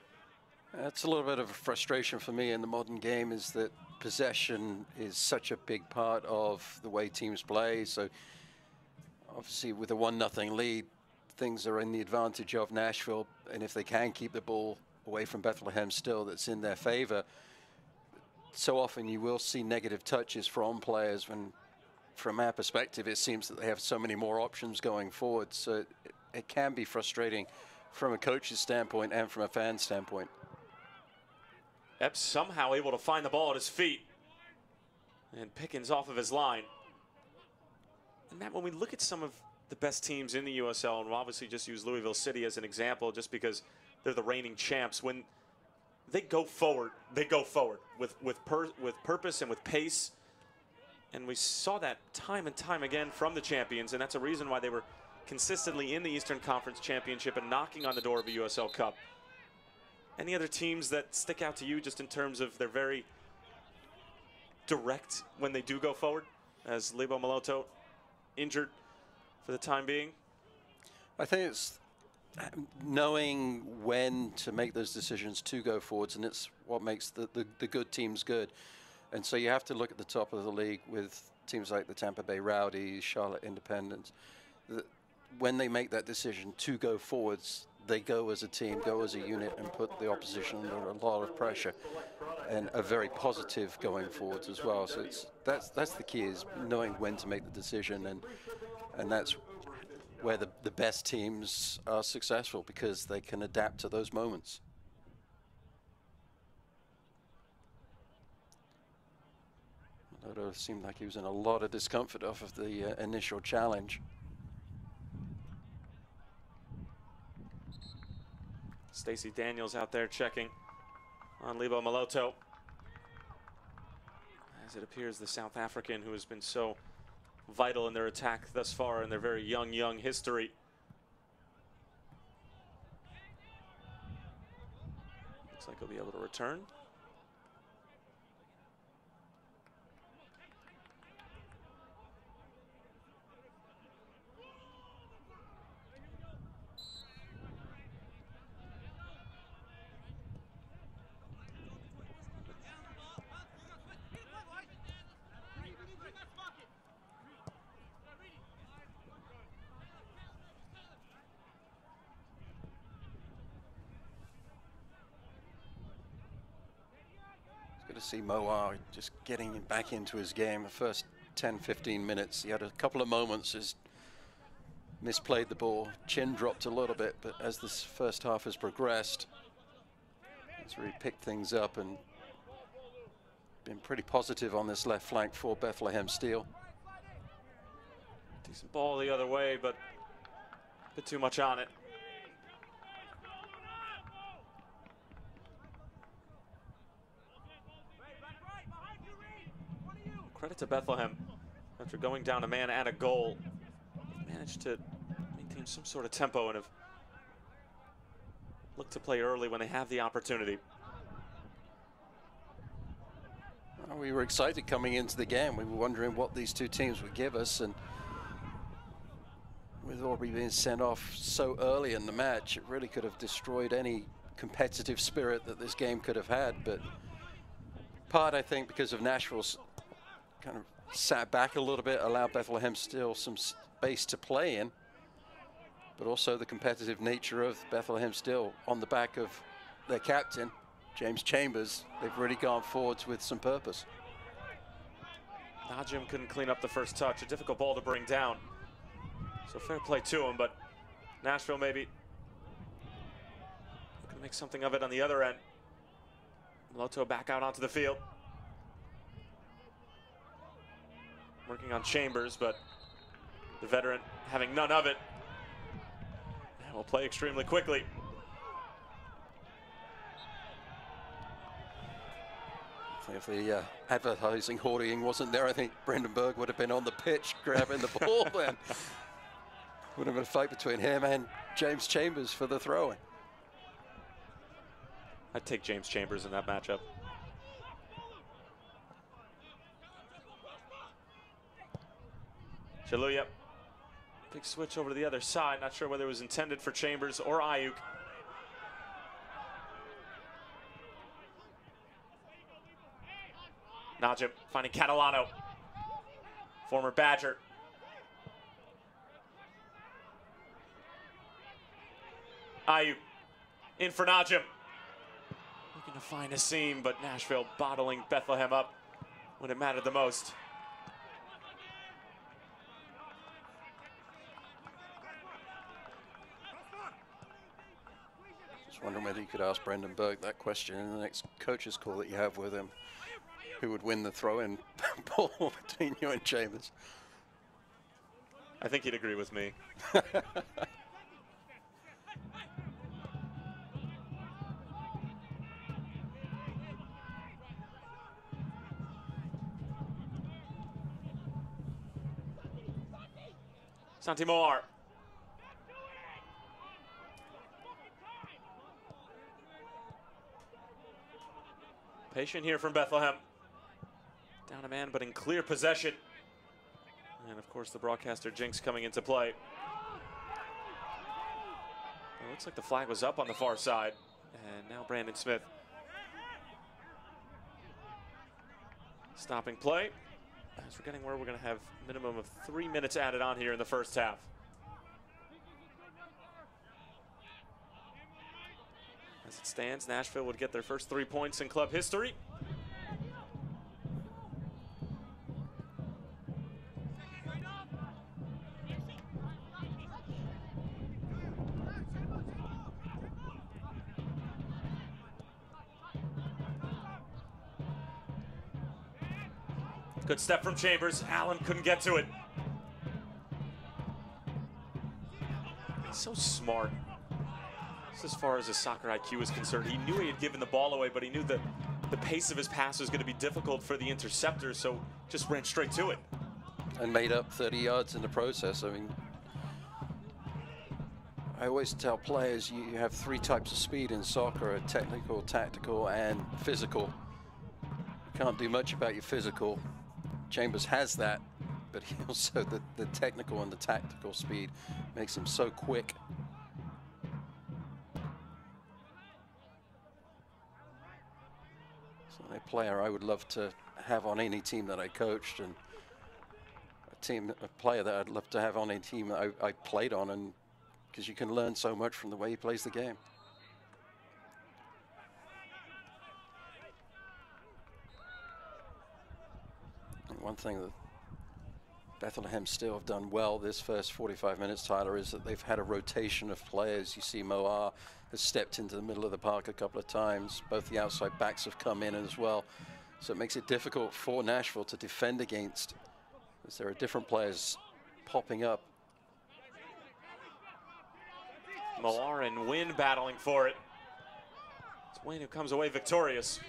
That's a little bit of a frustration for me in the modern game, is that possession is such a big part of the way teams play. So obviously with a 1-0 lead, things are in the advantage of Nashville, and if they can keep the ball away from Bethlehem still, that's in their favor. So often you will see negative touches from players when, from our perspective, it seems that they have so many more options going forward. So it can be frustrating from a coach's standpoint and from a fan standpoint. Epps somehow able to find the ball at his feet. And Pickens off of his line. And Matt, when we look at some of the best teams in the USL, and we'll obviously just use Louisville City as an example just because they're the reigning champs, when they go forward with purpose and with pace. And we saw that time and time again from the champions, and that's a reason why they were consistently in the Eastern Conference Championship and knocking on the door of a USL Cup. Any other teams that stick out to you just in terms of they're very direct when they do go forward, as Lebo Maloto injured for the time being? I think it's knowing when to make those decisions to go forwards, and it's what makes the good teams good. And so you have to look at the top of the league with teams like the Tampa Bay Rowdies, Charlotte Independence. When they make that decision to go forwards, they go as a team, go as a unit, and put the opposition under a lot of pressure, and are very positive going forwards as well. So that's the key, is knowing when to make the decision, and that's where the best teams are successful, because they can adapt to those moments. It seemed like he was in a lot of discomfort off of the initial challenge. Stacey Daniels out there checking on Lebo Maloto. As it appears, the South African, who has been so vital in their attack thus far in their very young history. Looks like he'll be able to return. To see Moar just getting back into his game. The first 10-15 minutes, he had a couple of moments, has misplayed the ball, chin dropped a little bit, but as this first half has progressed, he's really picked things up and been pretty positive on this left flank for Bethlehem Steel. Decent ball the other way, but a bit too much on it. credit to Bethlehem. After going down a man and a goal, managed to maintain some sort of tempo and have looked to play early when they have the opportunity. Well, we were excited coming into the game. We were wondering what these two teams would give us, and with Aubrey being sent off so early in the match, it really could have destroyed any competitive spirit that this game could have had. But part, I think, because of Nashville's kind of sat back a little bit, allowed Bethlehem still some space to play in, but also the competitive nature of Bethlehem still on the back of their captain, James Chambers. They've really gone forwards with some purpose. Najim couldn't clean up the first touch. A difficult ball to bring down. So fair play to him, but Nashville maybe looking to make something of it on the other end. Loto back out onto the field. Working on Chambers, but the veteran having none of it. And will play extremely quickly. If the advertising hoarding wasn't there, I think Brendan Burke would have been on the pitch grabbing the ball then. Would have been a fight between him and James Chambers for the throw-in. I'd take James Chambers in that matchup. Chaluya. Big switch over to the other side. Not sure whether it was intended for Chambers or Ayuk. Najim finding Catalano. Former Badger. Ayuk in for Najim. Looking to find a seam, but Nashville bottling Bethlehem up when it mattered the most. Just wondering whether you could ask Brendan Burke that question in the next coach's call that you have with him. Who would win the throw-in ball between you and Chambers? I think he'd agree with me. Santi Moar. Patient here from Bethlehem. Down a man, but in clear possession. And of course, the broadcaster jinx coming into play. It looks like the flag was up on the far side. And now Brandon Smith stopping play. As we're getting where we're going to have a minimum of 3 minutes added on here in the first half. As it stands, Nashville would get their first 3 points in club history. Good step from Chambers. Allen couldn't get to it. He's so smart. Just as far as his soccer IQ is concerned, he knew he had given the ball away, but he knew that the pace of his pass was going to be difficult for the interceptor, so just ran straight to it. And made up 30 yards in the process. I mean, I always tell players you have 3 types of speed in soccer: technical, tactical, and physical. You can't do much about your physical. Chambers has that, but he also, the technical and the tactical speed makes him so quick. So a player I would love to have on any team that I coached, and a player that I'd love to have on a team that I played on, and because you can learn so much from the way he plays the game. One thing that Bethlehem still have done well this first 45 minutes, Tyler, is that they've had a rotation of players. You see Moar has stepped into the middle of the park a couple of times. Both the outside backs have come in as well. So it makes it difficult for Nashville to defend against, as there are different players popping up. Moar and Wynn battling for it. It's Wynn who comes away victorious.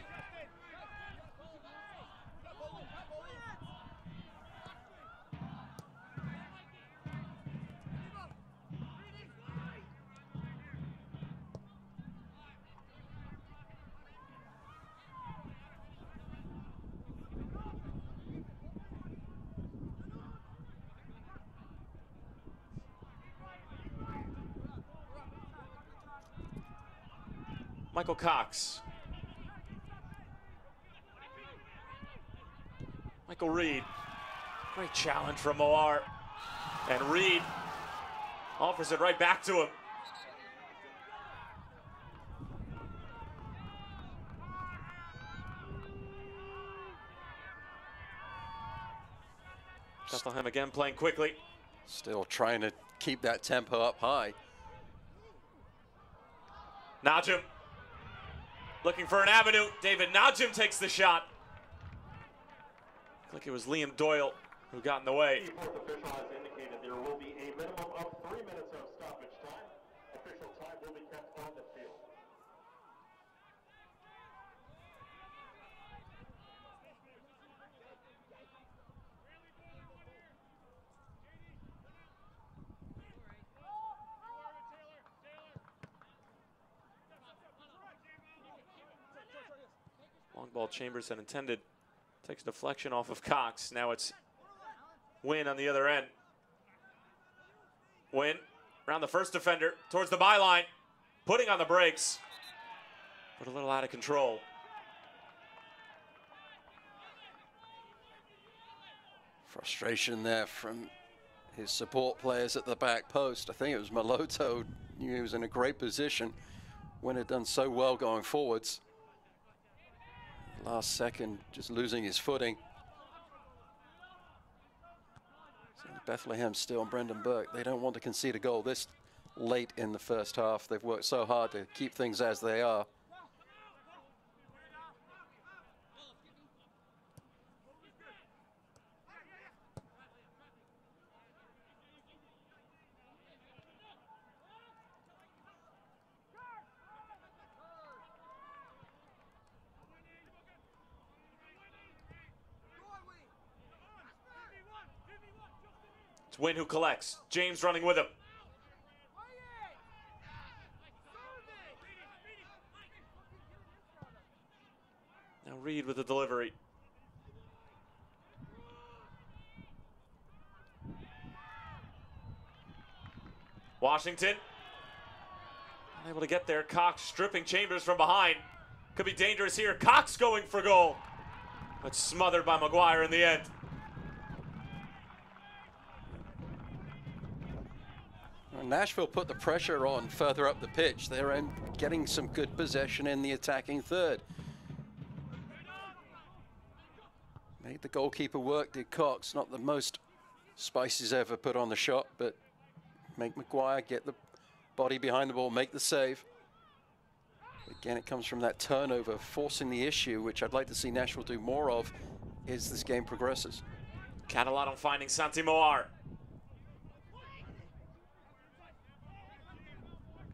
Michael Cox. Michael Reed. Great challenge from Moar. And Reed offers it right back to him. Bethlehem again playing quickly. Still trying to keep that tempo up high. Najim looking for an avenue. David Najim takes the shot. Looked like it was Liam Doyle who got in the way. The fourth official has indicated there will be a minimum of 3 minutes of stoppage time. Official time will be kept on the field. Long ball Chambers had intended. Takes deflection off of Cox. Now it's Wynn on the other end. Wynn around the first defender towards the byline. Putting on the brakes. But a little out of control. Frustration there from his support players at the back post. I think it was Maloto. Knew he was in a great position. Wynn had done so well going forwards. Last second, just losing his footing. So Bethlehem still and Brendan Burke, they don't want to concede a goal this late in the first half. They've worked so hard to keep things as they are. Wynn who collects. James running with him. Now Reed with the delivery. Washington unable to get there. Cox stripping Chambers from behind. Could be dangerous here. Cox going for goal, but smothered by McGuire in the end. Nashville put the pressure on further up the pitch. They're getting some good possession in the attacking third. Made the goalkeeper work, did Cox. Not the most Spices ever put on the shot, but make McGuire get the body behind the ball, make the save. Again, it comes from that turnover, forcing the issue, which I'd like to see Nashville do more of as this game progresses. Catalano finding Santi Moar.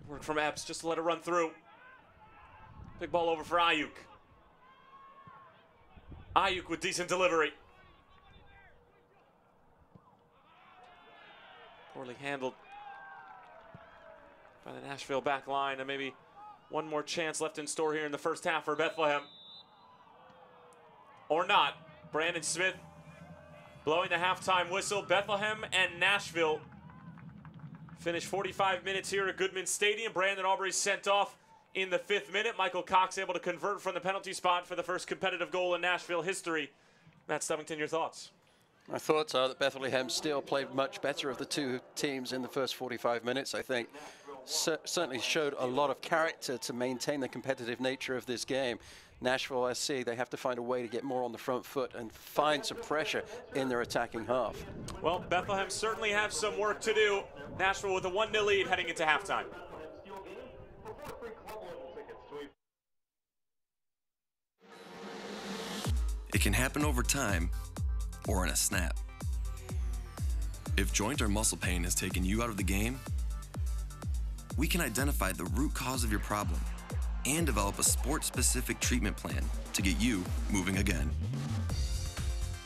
Work from Epps, just to let it run through. Big ball over for Ayuk. Ayuk with decent delivery. Poorly handled by the Nashville back line, and maybe one more chance left in store here in the first half for Bethlehem. Or not. Brandon Smith blowing the halftime whistle. Bethlehem and Nashville finished 45 minutes here at Goodman Stadium. Brandon Aubrey sent off in the 5th minute. Michael Cox able to convert from the penalty spot for the first competitive goal in Nashville history. Matt Stubbington, your thoughts? My thoughts are that Bethlehem still played much better of the two teams in the first 45 minutes, I think. Certainly showed a lot of character to maintain the competitive nature of this game. Nashville SC, they have to find a way to get more on the front foot and find some pressure in their attacking half. Well, Bethlehem certainly have some work to do. Nashville with a 1-0 lead heading into halftime. It can happen over time or in a snap. If joint or muscle pain has taken you out of the game, we can identify the root cause of your problem and develop a sport-specific treatment plan to get you moving again.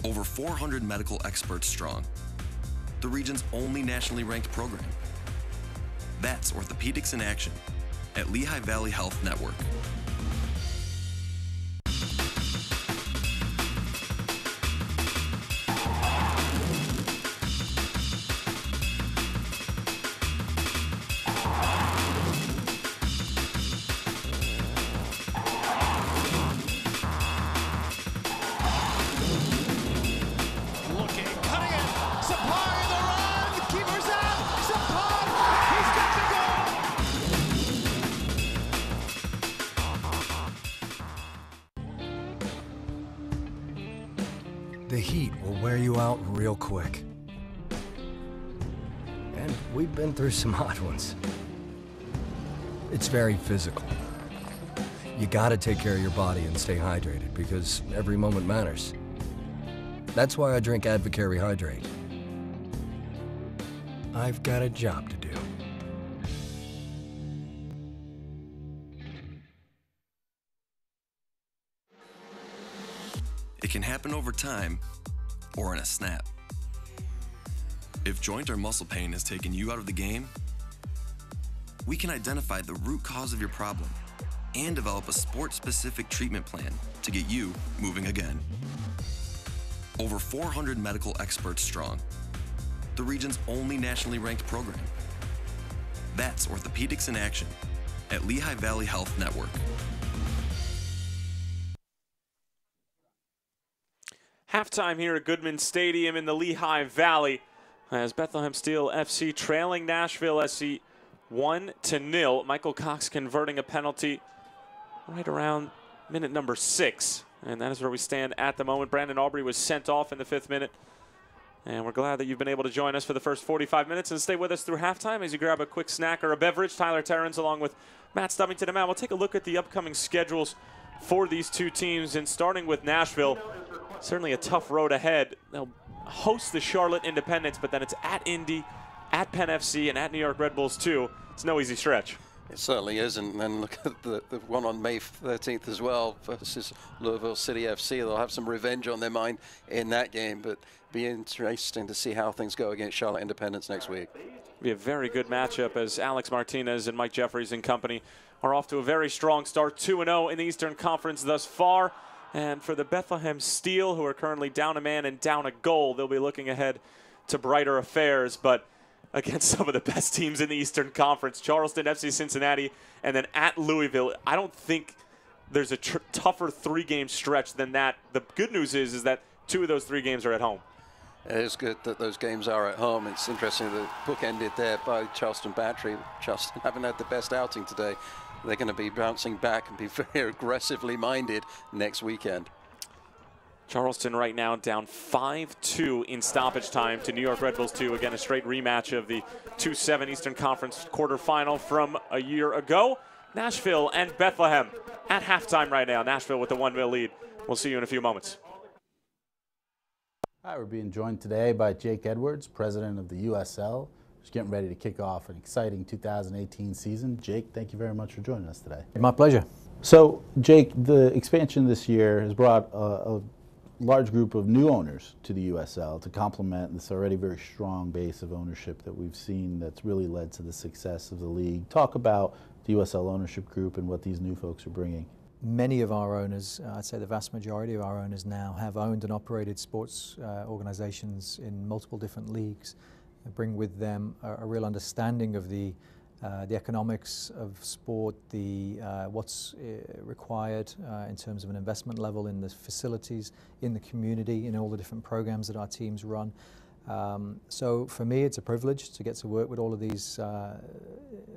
Over 400 medical experts strong, the region's only nationally ranked program. That's Orthopedics in Action at Lehigh Valley Health Network. The heat will wear you out real quick. And we've been through some hot ones. It's very physical. You gotta take care of your body and stay hydrated because every moment matters. That's why I drink Advocare Hydrate. I've got a job to do. It can happen over time or in a snap. If joint or muscle pain has taken you out of the game, we can identify the root cause of your problem and develop a sport-specific treatment plan to get you moving again. Over 400 medical experts strong, the region's only nationally ranked program. That's Orthopedics in Action at Lehigh Valley Health Network. Halftime here at Goodman Stadium in the Lehigh Valley as Bethlehem Steel FC trailing Nashville SC 1-0. Michael Cox converting a penalty right around minute number 6. And that is where we stand at the moment. Brandon Aubrey was sent off in the 5th minute. And we're glad that you've been able to join us for the first 45 minutes and stay with us through halftime as you grab a quick snack or a beverage. Tyler Terrence along with Matt Stubbington and Matt. We'll take a look at the upcoming schedules for these two teams. And starting with Nashville, certainly a tough road ahead. They'll host the Charlotte Independents, but then it's at Indy, at Penn FC, and at New York Red Bulls too. It's no easy stretch. It certainly isn't. And then look at the one on May 13th as well versus Louisville City FC. They'll have some revenge on their mind in that game, but be interesting to see how things go against Charlotte Independents next week. Be a very good matchup as Alex Martinez and Mike Jeffries and company are off to a very strong start, 2-0 in the Eastern Conference thus far. And for the Bethlehem Steel, who are currently down a man and down a goal, they'll be looking ahead to brighter affairs. But against some of the best teams in the Eastern Conference, Charleston, FC Cincinnati, and then at Louisville, I don't think there's a tougher 3-game stretch than that. The good news is that 2 of those 3 games are at home. It is good that those games are at home. It's interesting that the book ended there by Charleston Battery. Charleston haven't had the best outing today. They're going to be bouncing back and be very aggressively minded next weekend. Charleston right now down 5-2 in stoppage time to New York Red Bulls 2. Again, a straight rematch of the 2-7 Eastern Conference quarterfinal from a year ago. Nashville and Bethlehem at halftime right now. Nashville with the 1-0 lead. We'll see you in a few moments. Hi, we're being joined today by Jake Edwards, president of the USL. Just getting ready to kick off an exciting 2018 season. Jake, thank you very much for joining us today. My pleasure. So, Jake, the expansion this year has brought a large group of new owners to the USL to complement this already very strong base of ownership that we've seen that's really led to the success of the league. Talk about the USL Ownership Group and what these new folks are bringing. Many of our owners, I'd say the vast majority of our owners now, have owned and operated sports organizations in multiple different leagues. They bring with them a real understanding of the economics of sport, what's required in terms of an investment level in the facilities, in the community, in all the different programs that our teams run. So for me, it's a privilege to get to work with all of these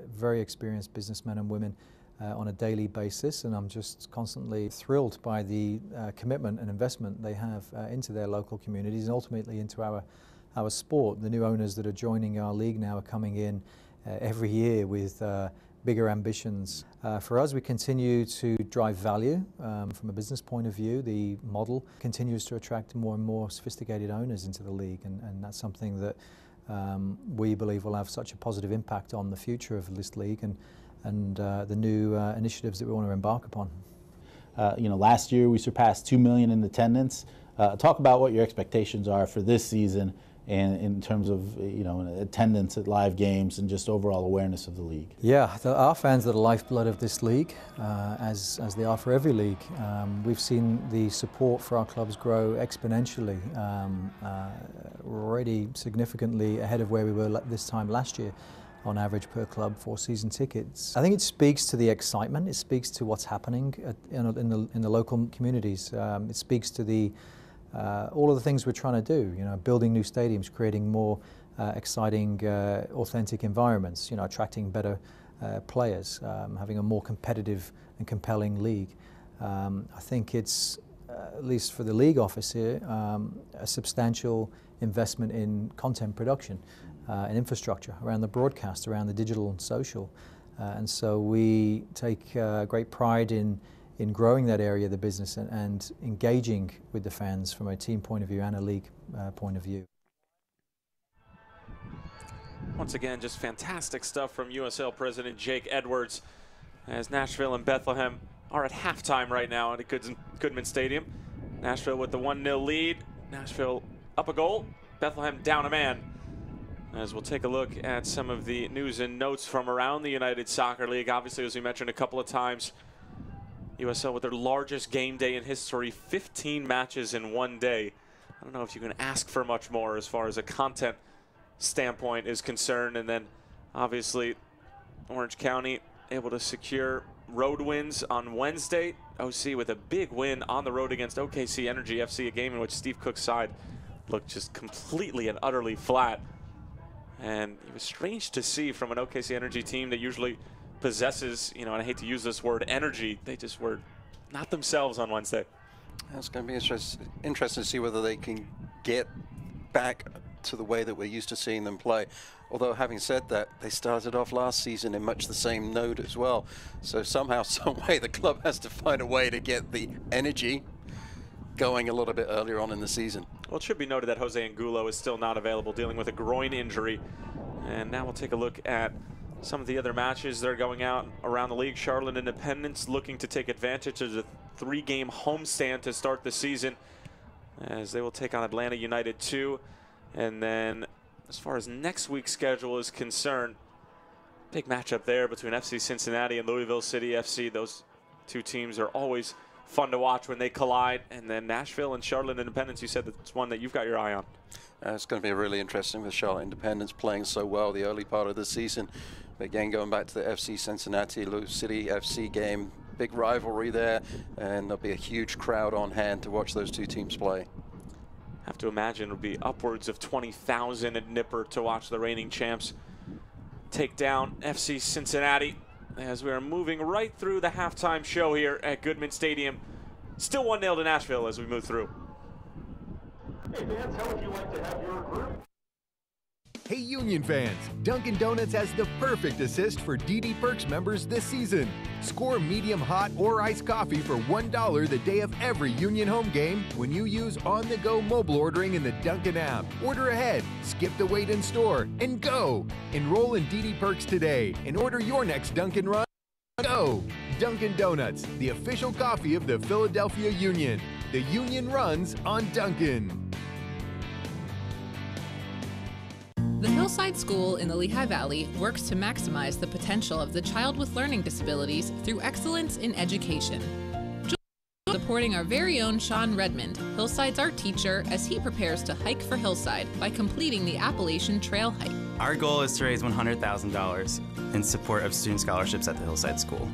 very experienced businessmen and women on a daily basis, and I'm just constantly thrilled by the commitment and investment they have into their local communities and ultimately into our sport. The new owners that are joining our league now are coming in every year with bigger ambitions. For us, we continue to drive value from a business point of view. The model continues to attract more and more sophisticated owners into the league, and that's something that we believe will have such a positive impact on the future of this league and the new initiatives that we want to embark upon. Last year we surpassed 2 million in attendance. Talk about what your expectations are for this season and in terms of attendance at live games and just overall awareness of the league. Yeah, our fans are the lifeblood of this league, as they are for every league. We've seen the support for our clubs grow exponentially. We're already significantly ahead of where we were this time last year on average per club for season tickets. I think it speaks to the excitement. It speaks to what's happening in the local communities. It speaks to all of the things we're trying to do. Building new stadiums, creating more exciting, authentic environments. Attracting better players, having a more competitive and compelling league. I think it's at least for the league office here, a substantial investment in content production and infrastructure around the broadcast, around the digital and social. And so we take great pride in growing that area of the business and engaging with the fans from a team point of view and a league point of view. Once again, just fantastic stuff from USL President Jake Edwards, as Nashville and Bethlehem are at halftime right now at Goodman Stadium. Nashville with the 1-0 lead. Nashville up a goal, Bethlehem down a man. As we'll take a look at some of the news and notes from around the United Soccer League. Obviously, as we mentioned a couple of times, USL with their largest game day in history, 15 matches in one day. I don't know if you can ask for much more as far as a content standpoint is concerned. And then obviously Orange County able to secure road wins on Wednesday. OC with a big win on the road against OKC Energy FC, a game in which Steve Cook's side looked just completely and utterly flat. And it was strange to see from an OKC Energy team that usually possesses, you know, and I hate to use this word, energy. They just were not themselves on Wednesday. It's going to be interesting to see whether they can get back to the way that we're used to seeing them play. Although, having said that, they started off last season in much the same note as well. So somehow, some way, the club has to find a way to get the energy going a little bit earlier on in the season. Well, it should be noted that Jose Angulo is still not available, dealing with a groin injury. And now we'll take a look at some of the other matches that are going out around the league. Charlotte Independence looking to take advantage of the 3-game homestand to start the season, as they will take on Atlanta United 2. And then as far as next week's schedule is concerned, big matchup there between FC Cincinnati and Louisville City FC. Those two teams are always fun to watch when they collide. And then Nashville and Charlotte Independence, you said that's one that you've got your eye on. It's going to be really interesting with Charlotte Independence playing so well the early part of the season. But again, going back to the FC Cincinnati Louisville City FC game, big rivalry there, and there'll be a huge crowd on hand to watch those two teams play. Have to imagine it'll be upwards of 20,000 at Nipper to watch the reigning champs take down FC Cincinnati, as we are moving right through the halftime show here at Goodman Stadium. Still 1-0 to Nashville as we move through. Hey fans, how would you like to have your group? Hey Union fans, Dunkin' Donuts has the perfect assist for DD Perks members this season. Score medium hot or iced coffee for $1 the day of every Union home game when you use on-the-go mobile ordering in the Dunkin' app. Order ahead, skip the wait in store, and go! Enroll in DD Perks today and order your next Dunkin' run. Go! Dunkin' Donuts, the official coffee of the Philadelphia Union. The Union runs on Dunkin'. The Hillside School in the Lehigh Valley works to maximize the potential of the child with learning disabilities through excellence in education. Supporting our very own Sean Redmond, Hillside's art teacher, as he prepares to hike for Hillside by completing the Appalachian Trail hike. Our goal is to raise $100,000 in support of student scholarships at the Hillside School.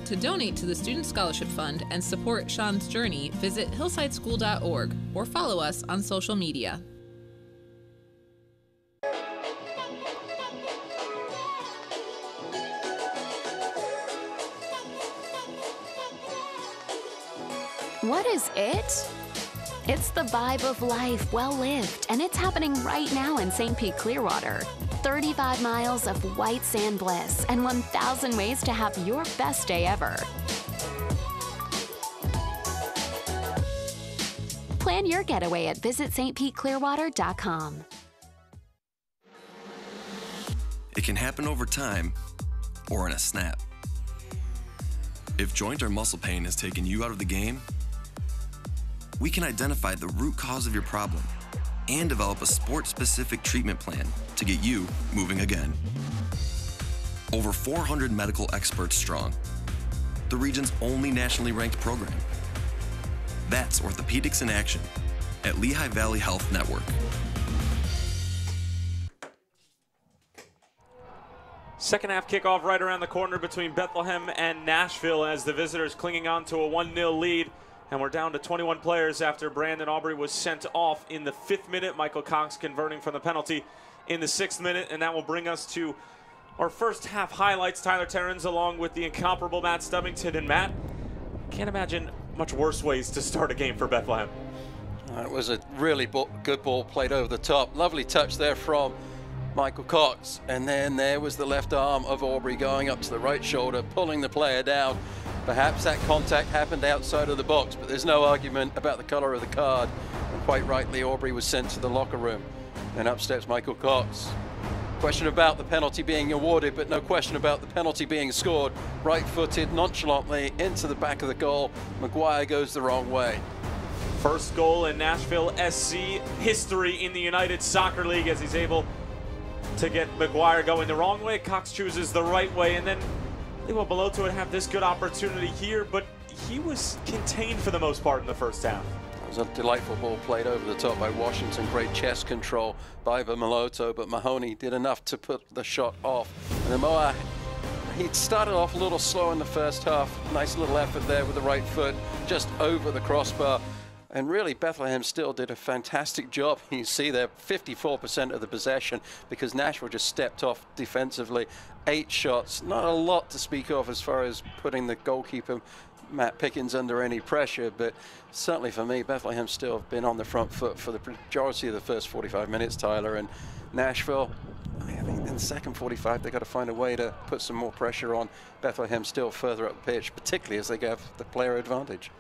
To donate to the Student Scholarship Fund and support Sean's journey, visit hillsideschool.org or follow us on social media. What is it? It's the vibe of life well lived, and it's happening right now in St. Pete Clearwater. 35 miles of white sand bliss and 1,000 ways to have your best day ever. Plan your getaway at visitstpeteclearwater.com. It can happen over time or in a snap. If joint or muscle pain has taken you out of the game, we can identify the root cause of your problem and develop a sport-specific treatment plan to get you moving again. Over 400 medical experts strong, the region's only nationally ranked program. That's Orthopedics in Action at Lehigh Valley Health Network. Second half kickoff right around the corner between Bethlehem and Nashville, as the visitors clinging on to a 1-0 lead. And we're down to 21 players after Brandon Aubrey was sent off in the 5th minute. Michael Cox converting from the penalty in the 6th minute. And that will bring us to our first half highlights. Tyler Terrens along with the incomparable Matt Stubbington. And Matt, can't imagine much worse ways to start a game for Bethlehem. It was a really good ball played over the top. Lovely touch there from Michael Cox. And then there was the left arm of Aubrey going up to the right shoulder, pulling the player down. Perhaps that contact happened outside of the box, but there's no argument about the color of the card. And quite rightly, Aubrey was sent to the locker room. Then up steps Michael Cox. Question about the penalty being awarded, but no question about the penalty being scored. Right-footed, nonchalantly into the back of the goal. Maguire goes the wrong way. First goal in Nashville SC history in the United Soccer League as he's able to get Maguire going the wrong way. Cox chooses the right way, and then Belotto would have this good opportunity here, but he was contained for the most part in the first half. It was a delightful ball played over the top by Washington. Great chest control by Belotto, but Mahoney did enough to put the shot off. And then Moa, he started off a little slow in the first half. Nice little effort there with the right foot, just over the crossbar. And really, Bethlehem still did a fantastic job. You see there, 54% of the possession because Nashville just stepped off defensively. 8 shots, not a lot to speak of as far as putting the goalkeeper, Matt Pickens, under any pressure, but certainly for me, Bethlehem still have been on the front foot for the majority of the first 45 minutes, Tyler. And Nashville, I think in the second 45, they've got to find a way to put some more pressure on Bethlehem still further up the pitch, particularly as they have the player advantage.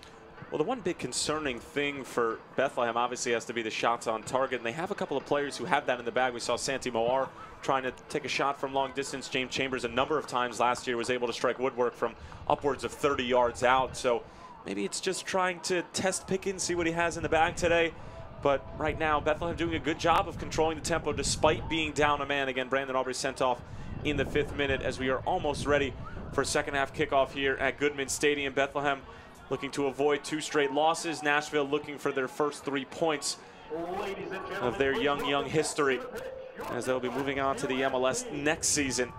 Well, the one big concerning thing for Bethlehem obviously has to be the shots on target, and they have a couple of players who have that in the bag. We saw Santi Moar trying to take a shot from long distance. James Chambers a number of times last year was able to strike woodwork from upwards of 30 yards out. So maybe it's just trying to test Pickens, see what he has in the bag today. But right now, Bethlehem doing a good job of controlling the tempo despite being down a man. Again, Brandon Aubrey sent off in the 5th minute as we are almost ready for second half kickoff here at Goodman Stadium. Bethlehem looking to avoid 2 straight losses. Nashville looking for their first 3 points of their young history as they'll be moving on to the MLS next season.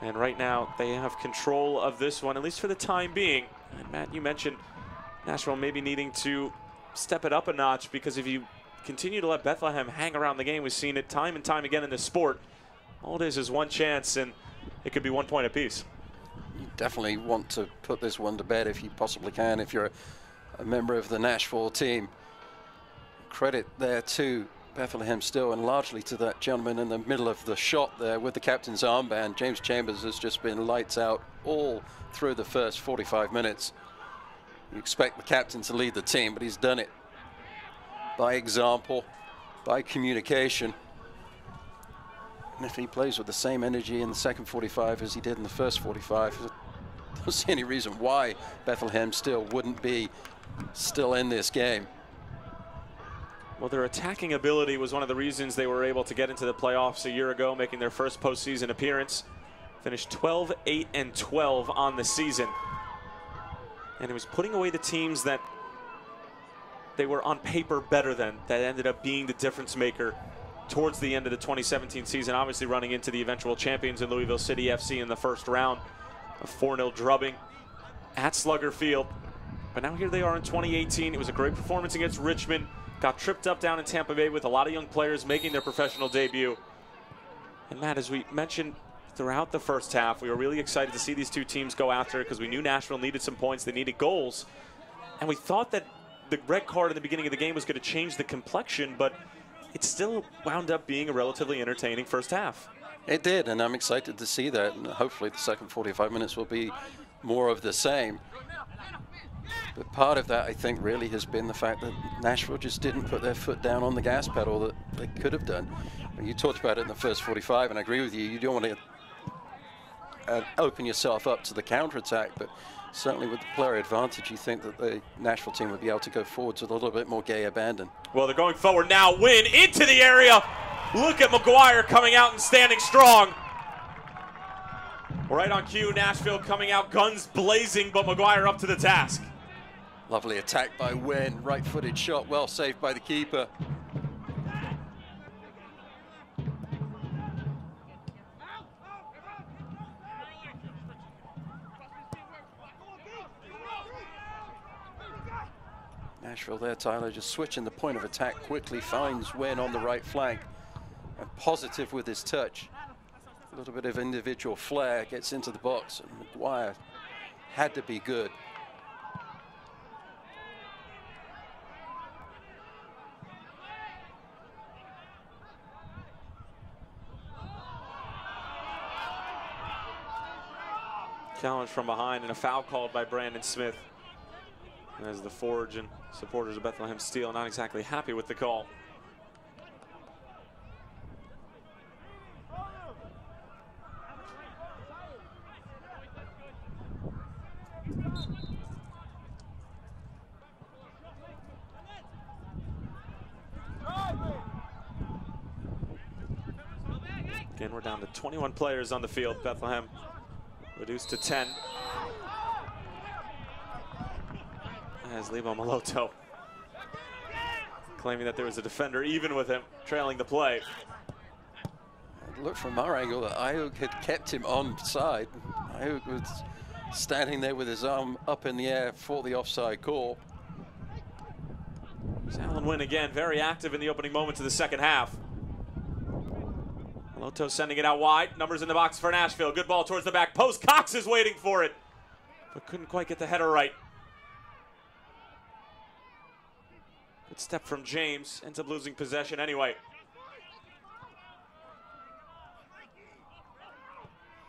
And right now they have control of this one, at least for the time being. And Matt, you mentioned Nashville maybe needing to step it up a notch, because if you continue to let Bethlehem hang around the game, we've seen it time and time again in this sport. All it is one chance, and it could be 1 point apiece. You definitely want to put this one to bed if you possibly can, if you're a member of the Nashville team. Credit there to Bethlehem still, and largely to that gentleman in the middle of the shot there with the captain's armband. James Chambers has just been lights out all through the first 45 minutes. You expect the captain to lead the team, but he's done it by example, by communication. And if he plays with the same energy in the second 45 as he did in the first 45, I don't see any reason why Bethlehem still wouldn't be still in this game. Well, their attacking ability was one of the reasons they were able to get into the playoffs a year ago, making their first postseason appearance. Finished 12-8-12 on the season. And it was putting away the teams that they were on paper better than, that ended up being the difference maker towards the end of the 2017 season, obviously running into the eventual champions in Louisville City FC in the first round. A 4-0 drubbing at Slugger Field. But now here they are in 2018. It was a great performance against Richmond. Got tripped up down in Tampa Bay with a lot of young players making their professional debut. And Matt, as we mentioned throughout the first half, we were really excited to see these 2 teams go after it because we knew Nashville needed some points. They needed goals. And we thought that the red card in the beginning of the game was going to change the complexion, but it still wound up being a relatively entertaining first half. It did, and I'm excited to see that. And hopefully the second 45 minutes will be more of the same. But part of that, I think, really has been the fact that Nashville just didn't put their foot down on the gas pedal that they could have done. You talked about it in the first 45, and I agree with you. You don't want to open yourself up to the counterattack, but certainly with the player advantage, you think that the Nashville team would be able to go forwards with a little bit more gay abandon. Well, they're going forward now. Win into the area. Look at Maguire coming out and standing strong. Right on cue, Nashville coming out guns blazing, but Maguire up to the task. Lovely attack by Wynn. Right-footed shot, well saved by the keeper. Nashville there, Tyler, just switching the point of attack quickly, finds Wynn on the right flank. And positive with his touch. A little bit of individual flair, gets into the box, and Maguire had to be good. Challenge from behind and a foul called by Brandon Smith. As the Forge and supporters of Bethlehem Steel not exactly happy with the call. Again, we're down to 21 players on the field. Bethlehem reduced to 10. As Lebo Maloto claiming that there was a defender even with him trailing the play. It looked from our angle that Ayuk had kept him on side. Ayuk was standing there with his arm up in the air for the offside call. It's Alan Wynn again, very active in the opening moments of the second half. Maloto sending it out wide. Numbers in the box for Nashville. Good ball towards the back post. Cox is waiting for it, but couldn't quite get the header right. Good step from James. Ends up losing possession anyway.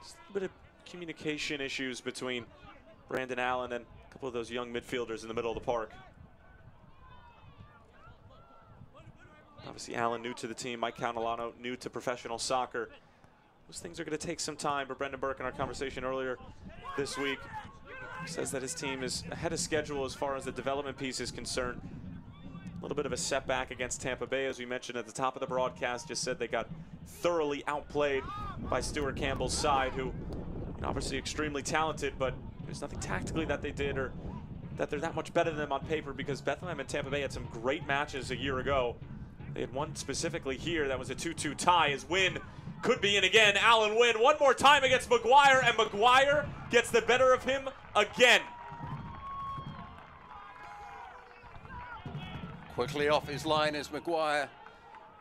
Just a bit of communication issues between Brandon Allen and a couple of those young midfielders in the middle of the park. Obviously, Allen new to the team. Mike Catalano new to professional soccer. Those things are going to take some time, but Brendan Burke in our conversation earlier this week says that his team is ahead of schedule as far as the development piece is concerned. A little bit of a setback against Tampa Bay, as we mentioned at the top of the broadcast. Just said they got thoroughly outplayed by Stuart Campbell's side, who obviously extremely talented, but there's nothing tactically that they did or that they're that much better than them on paper, because Bethlehem and Tampa Bay had some great matches a year ago. They had one specifically here that was a 2-2 tie, as Wynn could be in again. Alan Wynn one more time against McGuire, and McGuire gets the better of him again. Quickly off his line is McGuire,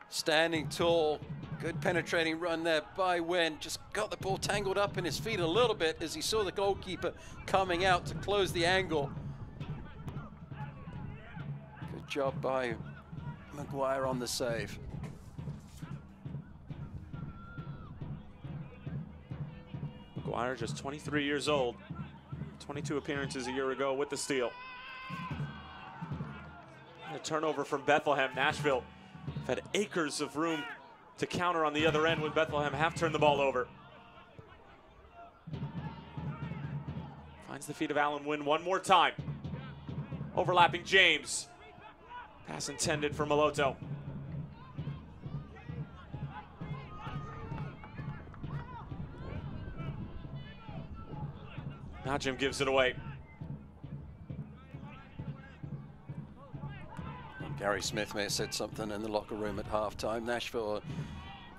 standing tall. Good penetrating run there by Wynn. Just got the ball tangled up in his feet a little bit as he saw the goalkeeper coming out to close the angle. Good job by McGuire on the save. McGuire just 23 years old. 22 appearances a year ago with the Steel. A turnover from Bethlehem. Nashville have had acres of room to counter on the other end when Bethlehem have turned the ball over. Finds the feet of Alan Wynn one more time. Overlapping James. Pass intended for Maloto. Now Jim gives it away. Gary Smith may have said something in the locker room at halftime. Nashville are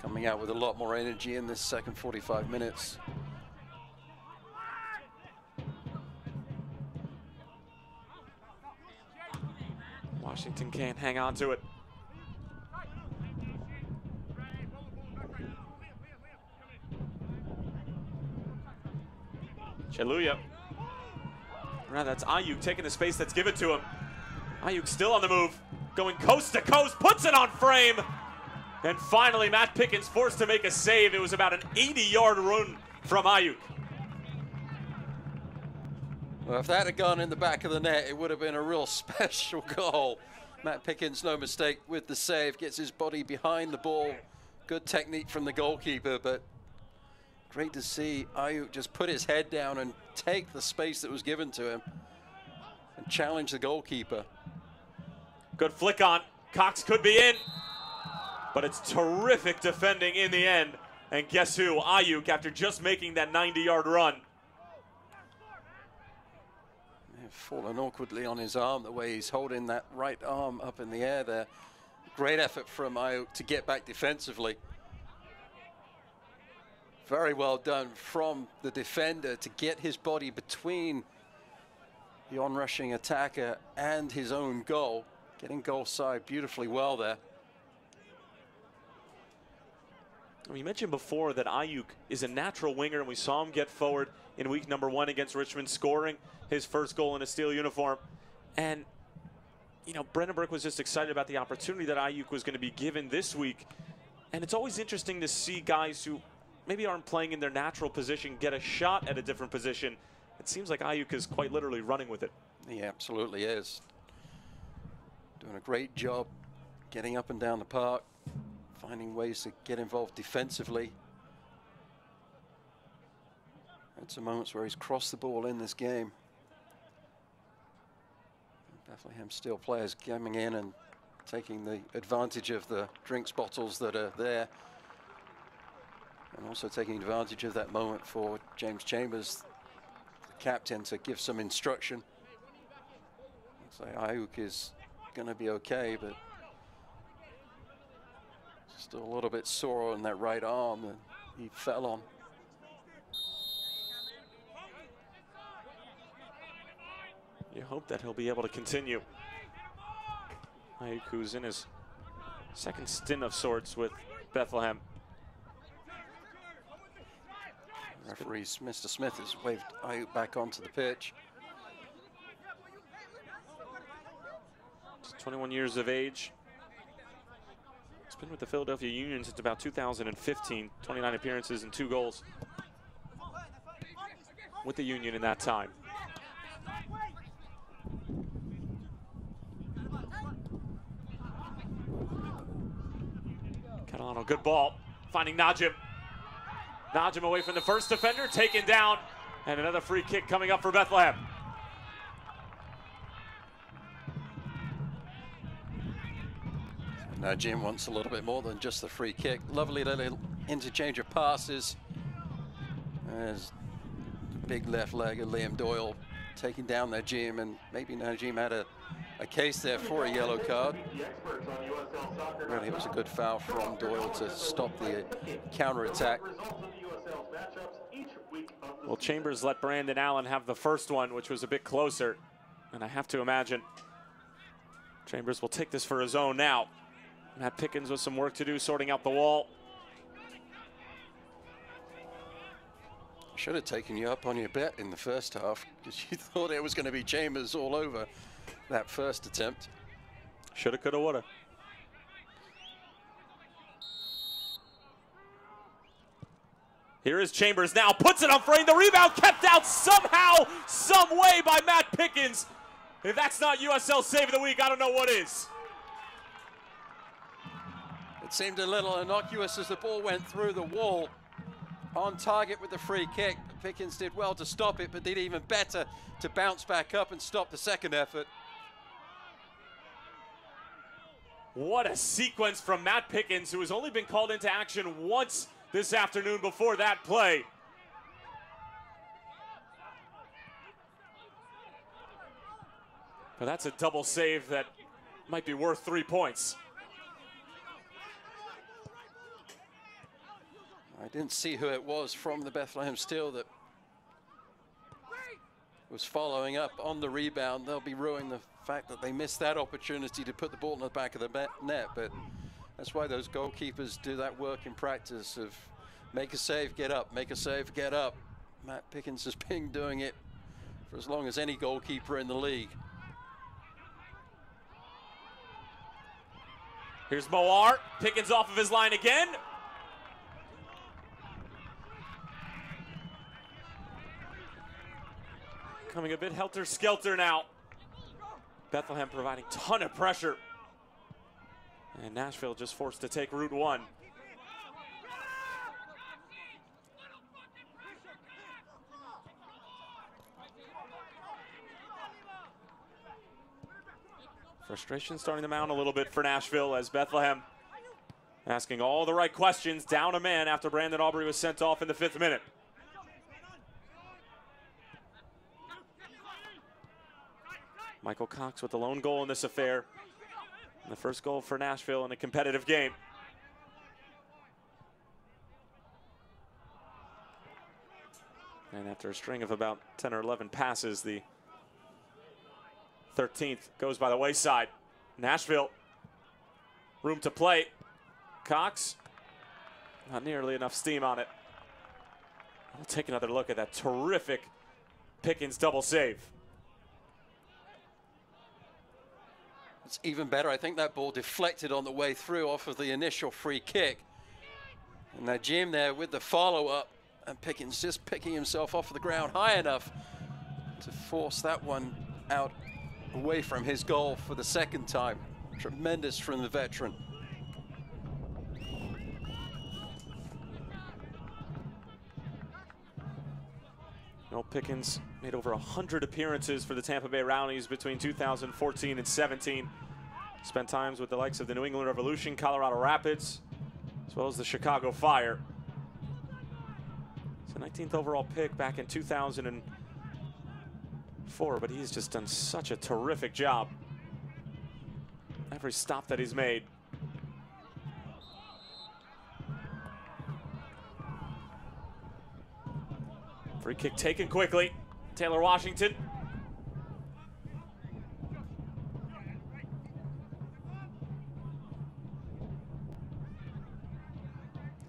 coming out with a lot more energy in this second 45 minutes. Washington can't hang on to it. Chaluya. Right, that's Ayuk taking the space that's given to him. Ayuk still on the move, going coast to coast, puts it on frame. And finally, Matt Pickens forced to make a save. It was about an 80-yard run from Ayuk. Well, if that had gone in the back of the net, it would have been a real special goal. Matt Pickens, no mistake with the save, gets his body behind the ball. Good technique from the goalkeeper, but great to see Ayuk just put his head down and take the space that was given to him and challenge the goalkeeper. Good flick on. Cox could be in, but it's terrific defending in the end. And guess who? Ayuk, after just making that 90-yard run. Fallen awkwardly on his arm, the way he's holding that right arm up in the air there. Great effort from Ayuk to get back defensively. Very well done from the defender to get his body between the on-rushing attacker and his own goal. Getting goal side beautifully well there. We mentioned before that Ayuk is a natural winger, and we saw him get forward in week number 1 against Richmond, scoring his first goal in a Steel uniform. And, you know, Brendan Burke was just excited about the opportunity that Ayuk was going to be given this week. And it's always interesting to see guys who maybe aren't playing in their natural position get a shot at a different position. It seems like Ayuk is quite literally running with it. He absolutely is. Doing a great job getting up and down the park, finding ways to get involved defensively. Had some moments where he's crossed the ball in this game. Bethlehem Steel players coming in and taking the advantage of the drinks bottles that are there, and also taking advantage of that moment for James Chambers, the captain, to give some instruction. Looks like Ayuk is going to be okay, but still a little bit sore on that right arm that he fell on. You hope that he'll be able to continue. Ayuk, who's in his second stint of sorts with Bethlehem. Referee Mr. Smith has waved Ayuk back onto the pitch. He's 21 years of age. He's been with the Philadelphia Union since about 2015. 29 appearances and 2 goals with the Union in that time. Catalano, good ball, finding Najim. Najim away from the first defender, taken down, and another free kick coming up for Bethlehem. Najim wants a little bit more than just the free kick. Lovely little interchange of passes. There's the big left leg of Liam Doyle taking down Najim, and maybe Najim had a case there for a yellow card. Really, it was a good foul from Doyle to stop the counter-attack. Well, Chambers let Brandon Allen have the first one, which was a bit closer. And I have to imagine Chambers will take this for his own now. Matt Pickens with some work to do, sorting out the wall. Should have taken you up on your bet in the first half, because you thought it was going to be Chambers all over that first attempt. Shoulda, coulda, woulda. Here is Chambers now, puts it on frame. The rebound kept out somehow, some way by Matt Pickens. If that's not USL Save of the Week, I don't know what is. It seemed a little innocuous as the ball went through the wall. On target with the free kick. Pickens did well to stop it, but did even better to bounce back up and stop the second effort. What a sequence from Matt Pickens, who has only been called into action once this afternoon before that play. But that's a double save that might be worth 3 points. I didn't see who it was from the Bethlehem Steel that was following up on the rebound. They'll be ruining the fact that they missed that opportunity to put the ball in the back of the net, but that's why those goalkeepers do that work in practice of make a save, get up, make a save, get up. Matt Pickens has been doing it for as long as any goalkeeper in the league. Here's Moar, Pickens off of his line again. Coming a bit helter-skelter now. Bethlehem providing a ton of pressure. And Nashville just forced to take Route 1. Frustration starting to mount a little bit for Nashville as Bethlehem asking all the right questions, down a man after Brandon Aubrey was sent off in the 5th minute. Michael Cox with the lone goal in this affair. And the first goal for Nashville in a competitive game. And after a string of about 10 or 11 passes, the 13th goes by the wayside. Nashville, room to play. Cox, not nearly enough steam on it. We'll take another look at that terrific Pickens double save. It's even better. I think that ball deflected on the way through off of the initial free kick. And now Jim there with the follow-up, and Pickens just picking himself off the ground high enough to force that one out away from his goal for the second time. Tremendous from the veteran. Noel Pickens made over 100 appearances for the Tampa Bay Rowdies between 2014 and 17. Spent times with the likes of the New England Revolution, Colorado Rapids, as well as the Chicago Fire. It's a 19th overall pick back in 2004, but he's just done such a terrific job. Every stop that he's made. Free kick taken quickly. Taylor Washington.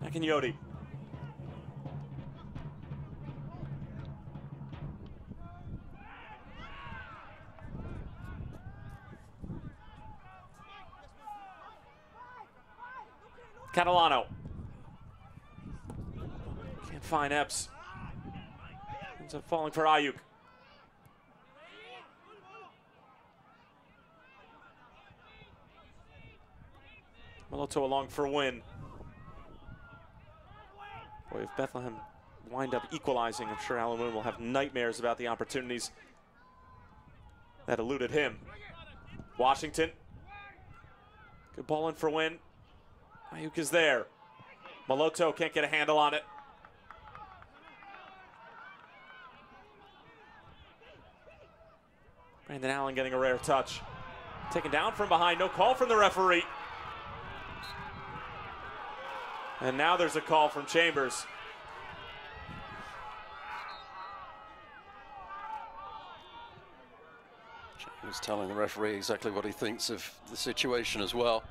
Akinyoti. Catalano. Can't find Epps. Ends up falling for Ayuk. Moloto along for a win. Boy, if Bethlehem wind up equalizing, I'm sure Alan Moon will have nightmares about the opportunities that eluded him. Washington. Good ball in for win. Ayuk is there. Moloto can't get a handle on it. Brandon Allen getting a rare touch. Taken down from behind, no call from the referee. And now there's a call from Chambers. Chambers telling the referee exactly what he thinks of the situation as well.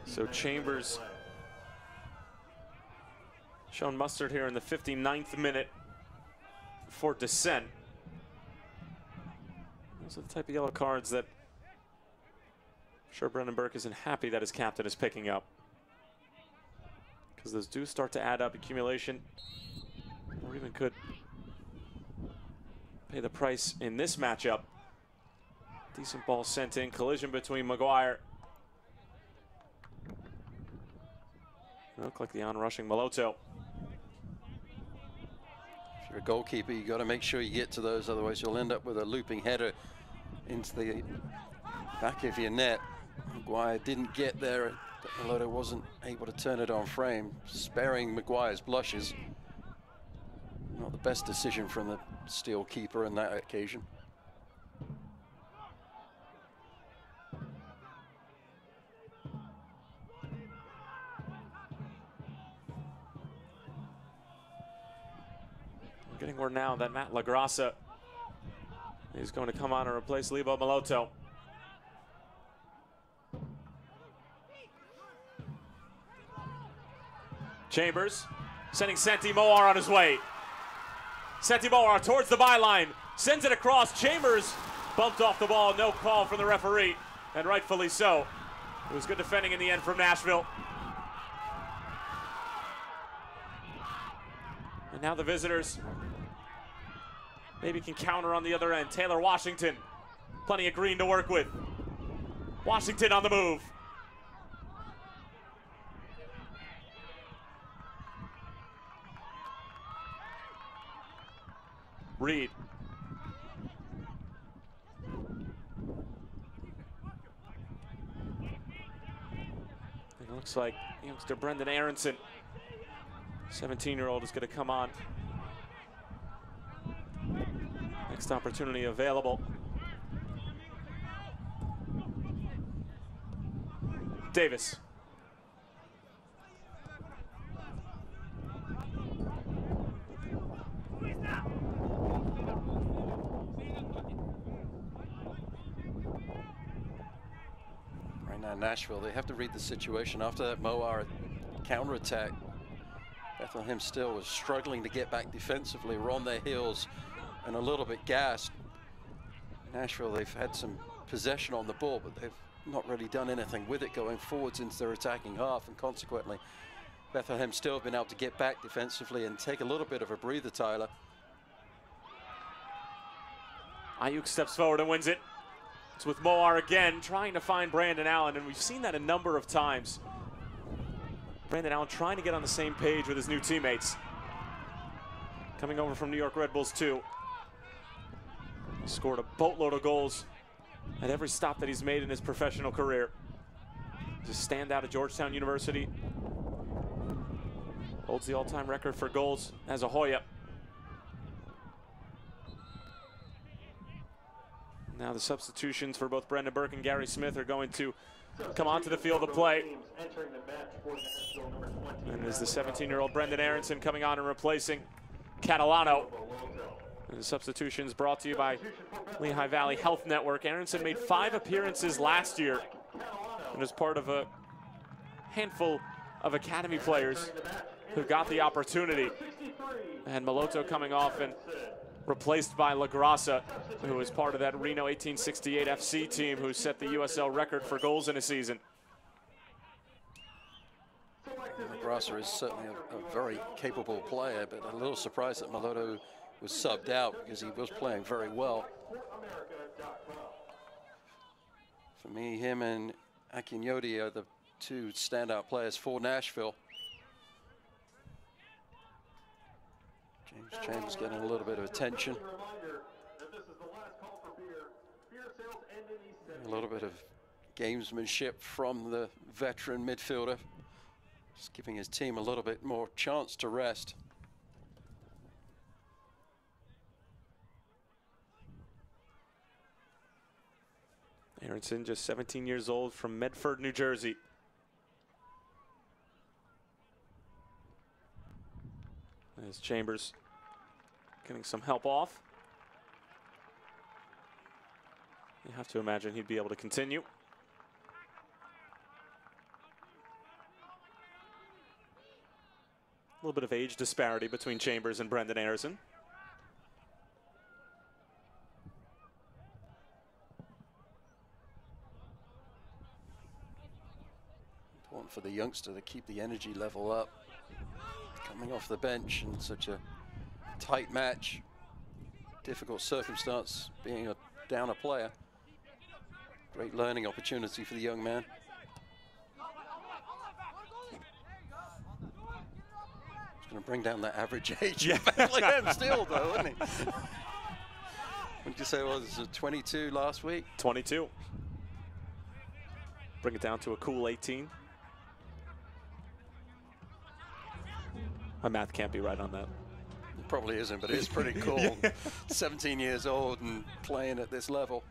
So Chambers shown mustard here in the 59th minute for dissent. Those are the type of yellow cards that I'm sure Brendan Burke isn't happy that his captain is picking up, because those do start to add up, accumulation, or even could pay the price in this matchup. Decent ball sent in, collision between McGuire. Look like the on-rushing Moloto. If you're a goalkeeper, you got to make sure you get to those, otherwise you'll end up with a looping header into the back of your net. McGuire didn't get there. Moloto wasn't able to turn it on frame, sparing McGuire's blushes. Not the best decision from the Steel keeper on that occasion. Getting word now that Matt LaGrassa is going to come on and replace Lebo Moloto. Chambers sending Santi Moar on his way. Santi Moar towards the byline, sends it across. Chambers bumped off the ball, no call from the referee, and rightfully so. It was good defending in the end from Nashville. And now the visitors maybe can counter on the other end. Taylor Washington, plenty of green to work with. Washington on the move. Reed. It looks like youngster Brendan Aronson, 17-year-old, is going to come on. Next opportunity available. Davis. Now Nashville, they have to read the situation. After that Moar counterattack, Bethlehem still was struggling to get back defensively. Were on their heels and a little bit gassed. Nashville, they've had some possession on the ball, but they've not really done anything with it going forwards into their attacking half, and consequently Bethlehem still have been able to get back defensively and take a little bit of a breather, Tyler. Ayuk steps forward and wins it. It's with Moar again, trying to find Brandon Allen, and we've seen that a number of times. Brandon Allen trying to get on the same page with his new teammates. Coming over from New York Red Bulls too. He scored a boatload of goals at every stop that he's made in his professional career. He's a standout at Georgetown University. Holds the all-time record for goals as a Hoya. Now the substitutions for both Brendan Burke and Gary Smith are going to come onto the field of play. And is the 17-year-old Brendan Aronson coming on and replacing Catalano. And the substitutions brought to you by Lehigh Valley Health Network. Aronson made 5 appearances last year and is part of a handful of academy players who got the opportunity. And Maloto coming off and replaced by LaGrassa, who is part of that Reno 1868 FC team who set the USL record for goals in a season. LaGrassa is certainly a very capable player, but a little surprised that Maloto was subbed out because he was playing very well. For me, him and Akinyodi are the 2 standout players for Nashville. James Chambers getting a little bit of attention. A little bit of gamesmanship from the veteran midfielder. Just giving his team a little bit more chance to rest. Aronson, just 17 years old, from Medford, New Jersey. As Chambers getting some help off. You have to imagine he'd be able to continue. A little bit of age disparity between Chambers and Brendan Aronson. Important for the youngster to keep the energy level up. Coming off the bench in such a tight match, difficult circumstance, being a downer player. Great learning opportunity for the young man. He's going to bring down that average age of Bethlehem still, though, isn't he? What did you say? Well, this was 22 last week? 22. Bring it down to a cool 18. My math can't be right on that. It probably isn't, but it is pretty cool. 17 years old and playing at this level.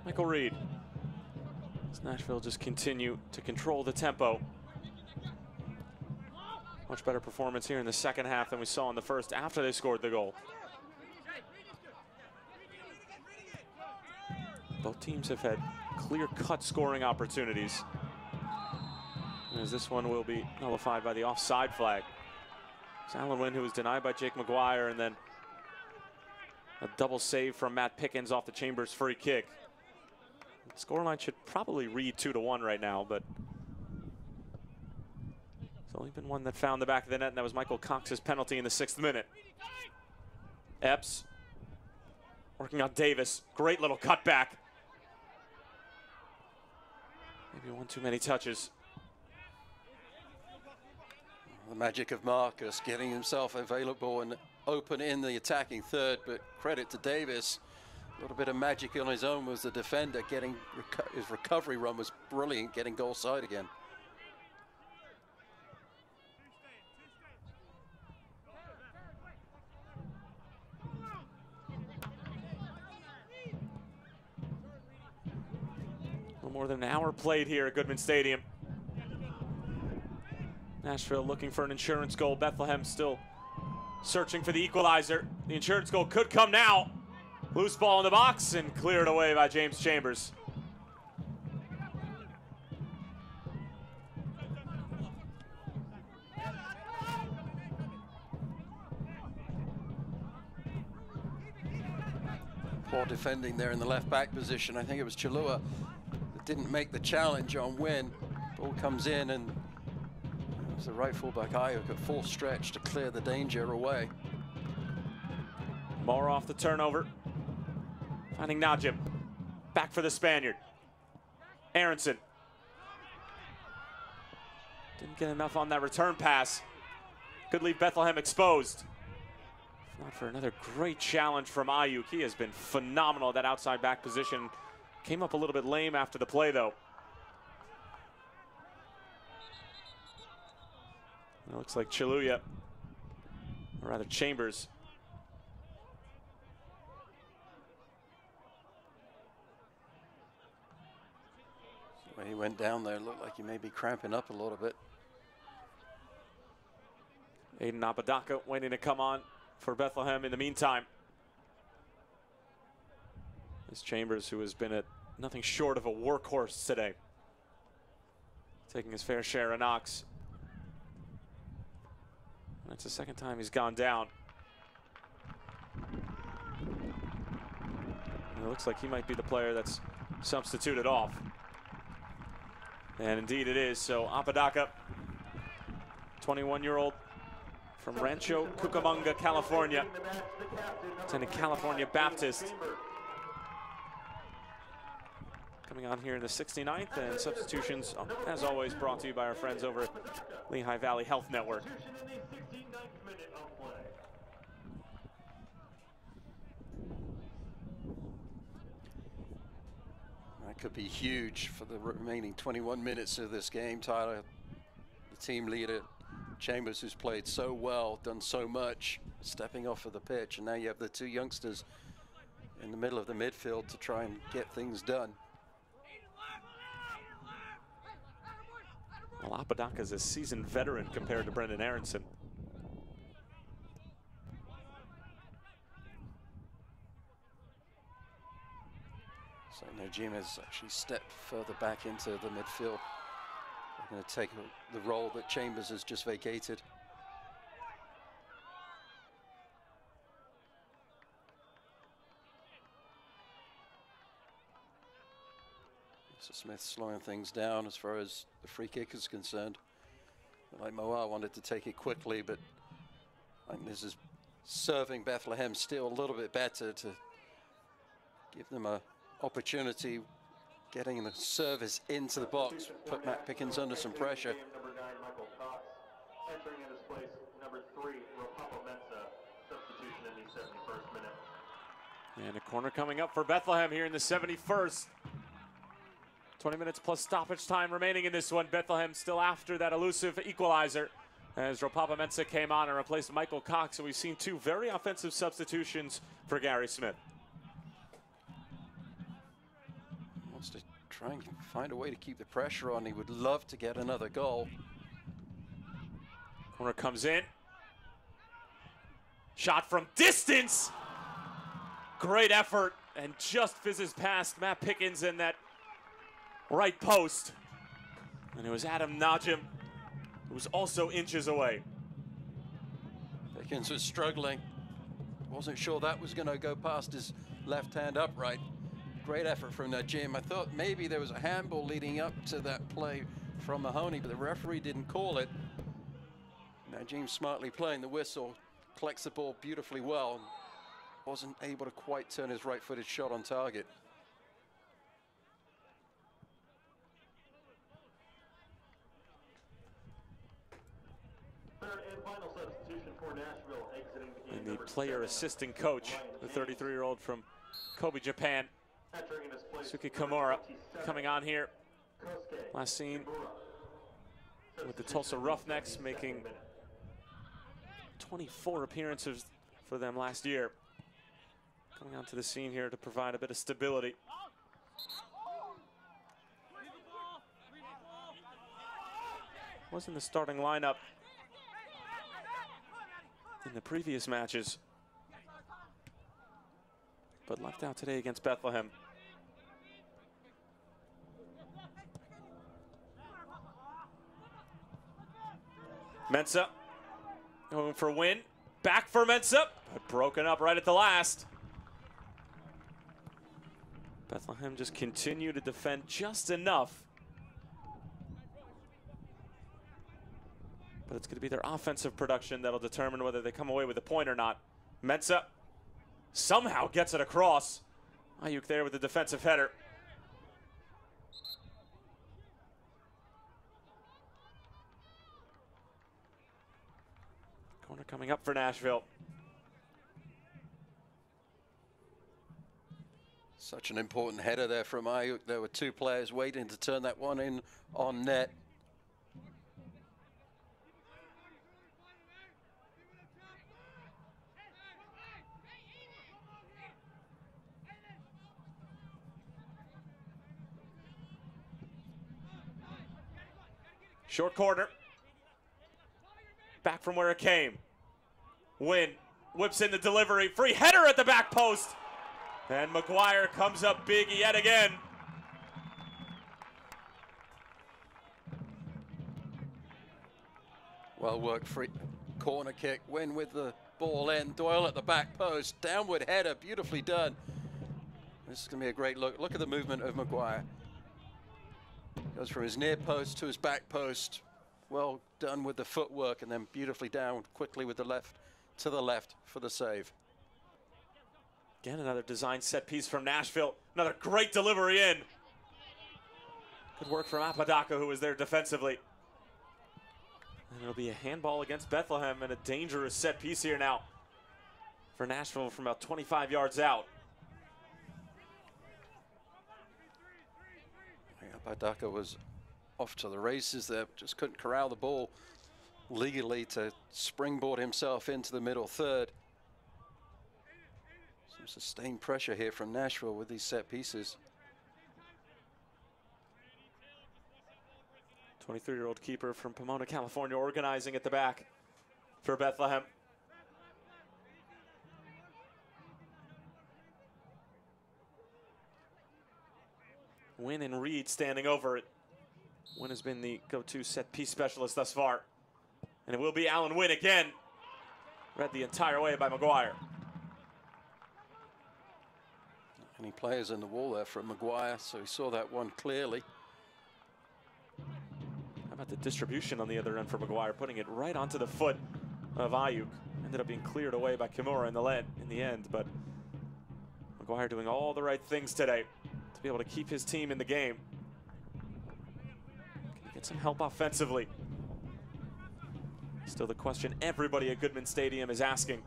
Michael Reed. As Nashville just continue to control the tempo. Much better performance here in the second half than we saw in the first after they scored the goal. Both teams have had clear-cut scoring opportunities. As this one will be nullified by the offside flag. It's Alan Wynn, who was denied by Jake McGuire, and then a double save from Matt Pickens off the Chambers free kick. The scoreline should probably read 2-1 right now, but there's only been one that found the back of the net, and that was Michael Cox's penalty in the 6th minute. Epps working on Davis. Great little cutback. Maybe one too many touches. The magic of Marcus getting himself available and open in the attacking third, but credit to Davis. A little bit of magic on his own was the defender. His recovery run was brilliant, getting goal side again. A little more than an hour played here at Goodman Stadium. Nashville looking for an insurance goal. Bethlehem still searching for the equalizer. The insurance goal could come now. Loose ball in the box and cleared away by James Chambers. Poor defending there in the left back position. I think it was Chalua that didn't make the challenge on Wynn. Ball comes in and it was the right fullback Ayuk at full stretch to clear the danger away. More off the turnover. Finding Najim. Back for the Spaniard. Aronson. Didn't get enough on that return pass. Could leave Bethlehem exposed. If not for another great challenge from Ayuk. He has been phenomenal at that outside back position. Came up a little bit lame after the play though. It looks like Chaluya, or rather Chambers. When he went down there, it looked like he may be cramping up a little bit. Aiden Apodaca waiting to come on for Bethlehem in the meantime. This Chambers, who has been nothing short of a workhorse today, taking his fair share of knocks. That's the second time he's gone down. And it looks like he might be the player that's substituted off. And indeed it is. So Apodaca, 21-year-old from Rancho Cucamonga, California, attending California Baptist. Coming on here in the 69th, and substitutions, as always, brought to you by our friends over at Lehigh Valley Health Network. That could be huge for the remaining 21 minutes of this game, Tyler. The team leader, Chambers, who's played so well, done so much, stepping off of the pitch, and now you have the two youngsters in the middle of the midfield to try and get things done. Well, Apodaca is a seasoned veteran compared to Brendan Aronson. So Najim has actually stepped further back into the midfield. They're going to take the role that Chambers has just vacated. So Smith slowing things down as far as the free kick is concerned. Like Moa wanted to take it quickly, but I think this is serving Bethlehem still a little bit better to give them a opportunity, getting the service into the box, put Matt Pickens under some pressure. Number 9, Michael Cox, entering in his place, number 3, Ropapa Mensa, substitution in the 71st minute. And a corner coming up for Bethlehem here in the 71st. 20 minutes plus stoppage time remaining in this one. Bethlehem still after that elusive equalizer as Ropapa Mensa came on and replaced Michael Cox. So we've seen two very offensive substitutions for Gary Smith. Wants to try and find a way to keep the pressure on. He would love to get another goal. Corner comes in. Shot from distance. Great effort and just fizzes past Matt Pickens in that right post. And it was Adam Najim, who was also inches away. Pickens was struggling. Wasn't sure that was going to go past his left hand upright. Great effort from Najim. I thought maybe there was a handball leading up to that play from Mahoney, but the referee didn't call it. Najim smartly playing the whistle, collects the ball beautifully well, and wasn't able to quite turn his right-footed shot on target. Third and final substitution for Nashville, exiting the game. And the player assistant coach, the 33-year-old from Kobe, Japan, Suki Kimura, coming on here. Last seen with the Tulsa Roughnecks, making 24 appearances for them last year. Coming onto the scene here to provide a bit of stability. Was in the starting lineup in the previous matches, but left out today against Bethlehem. Mensah going for a win. Back for Mensah, but broken up right at the last. Bethlehem just continue to defend just enough. But it's going to be their offensive production that'll determine whether they come away with a point or not. Mensah somehow gets it across. Ayuk there with the defensive header. Corner coming up for Nashville. Such an important header there from Ayuk. There were two players waiting to turn that one in on net. Short corner. Back from where it came. Wynn whips in the delivery. Free header at the back post. And McGuire comes up big yet again. Well worked, free corner kick. Wynn with the ball in. Doyle at the back post. Downward header, beautifully done. This is going to be a great look. Look at the movement of McGuire. Goes from his near post to his back post. Well done with the footwork, and then beautifully down quickly with the left to the left for the save. Again, another design set piece from Nashville. Another great delivery in. Good work from Apodaca, who was there defensively. And it'll be a handball against Bethlehem, and a dangerous set piece here now for Nashville from about 25 yards out. Apodaca was off to the races there, just couldn't corral the ball legally to springboard himself into the middle third. Some sustained pressure here from Nashville with these set pieces. 23-year-old keeper from Pomona, California, organizing at the back for Bethlehem. Wynn and Reed standing over it. Wynn has been the go-to set piece specialist thus far. And it will be Alan Wynn again. Read the entire way by McGuire. Any players in the wall there from McGuire, so he saw that one clearly. How about the distribution on the other end for McGuire, putting it right onto the foot of Ayuk. Ended up being cleared away by Kimura in the end, but McGuire doing all the right things today to be able to keep his team in the game. Can he get some help offensively? Still the question everybody at Goodman Stadium is asking.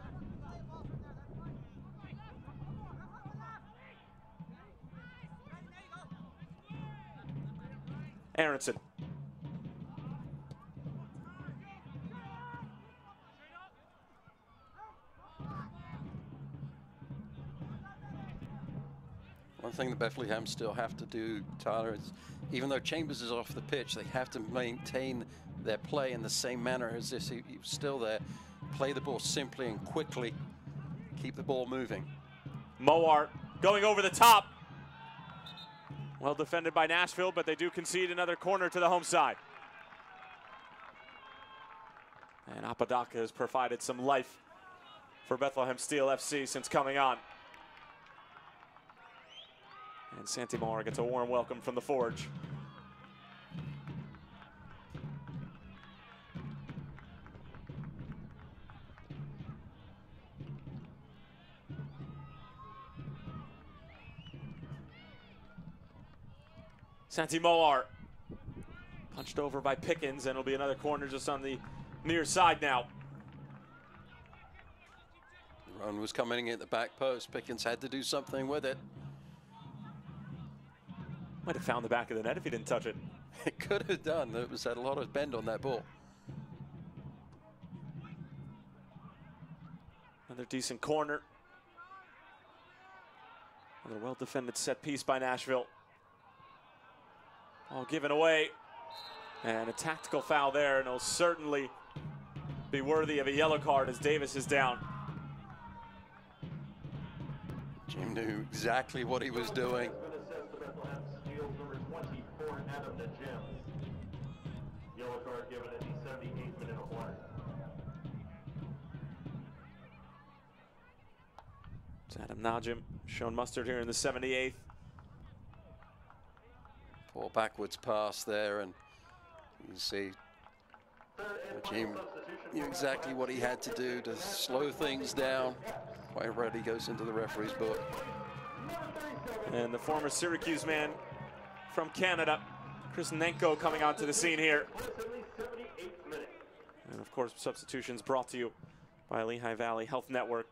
Aronson. One thing that Bethlehem still have to do, Tyler, is even though Chambers is off the pitch, they have to maintain their play in the same manner as this. He was still there. Play the ball simply and quickly. Keep the ball moving. Moar going over the top. Well defended by Nashville, but they do concede another corner to the home side. And Apodaca has provided some life for Bethlehem Steel FC since coming on. And Santi Moar gets a warm welcome from the Forge. Santi Moar punched over by Pickens, and it'll be another corner just on the near side now. The run was coming in at the back post. Pickens had to do something with it. Might have found the back of the net if he didn't touch it. It could have done. It was had a lot of bend on that ball. Another decent corner. Another well-defended set piece by Nashville. All given away. And a tactical foul there, and it'll certainly be worthy of a yellow card as Davis is down. Jim knew exactly what he was doing. Yellow card given in the 78th minute of play. It's Adam Najim shown mustard here in the 78th. Poor backwards pass there, and you see Jim knew exactly what he had to do to slow things down. Quite right, he goes into the referee's book. And the former Syracuse man from Canada, Chris Nenko, coming onto the scene here. And of course, substitutions brought to you by Lehigh Valley Health Network.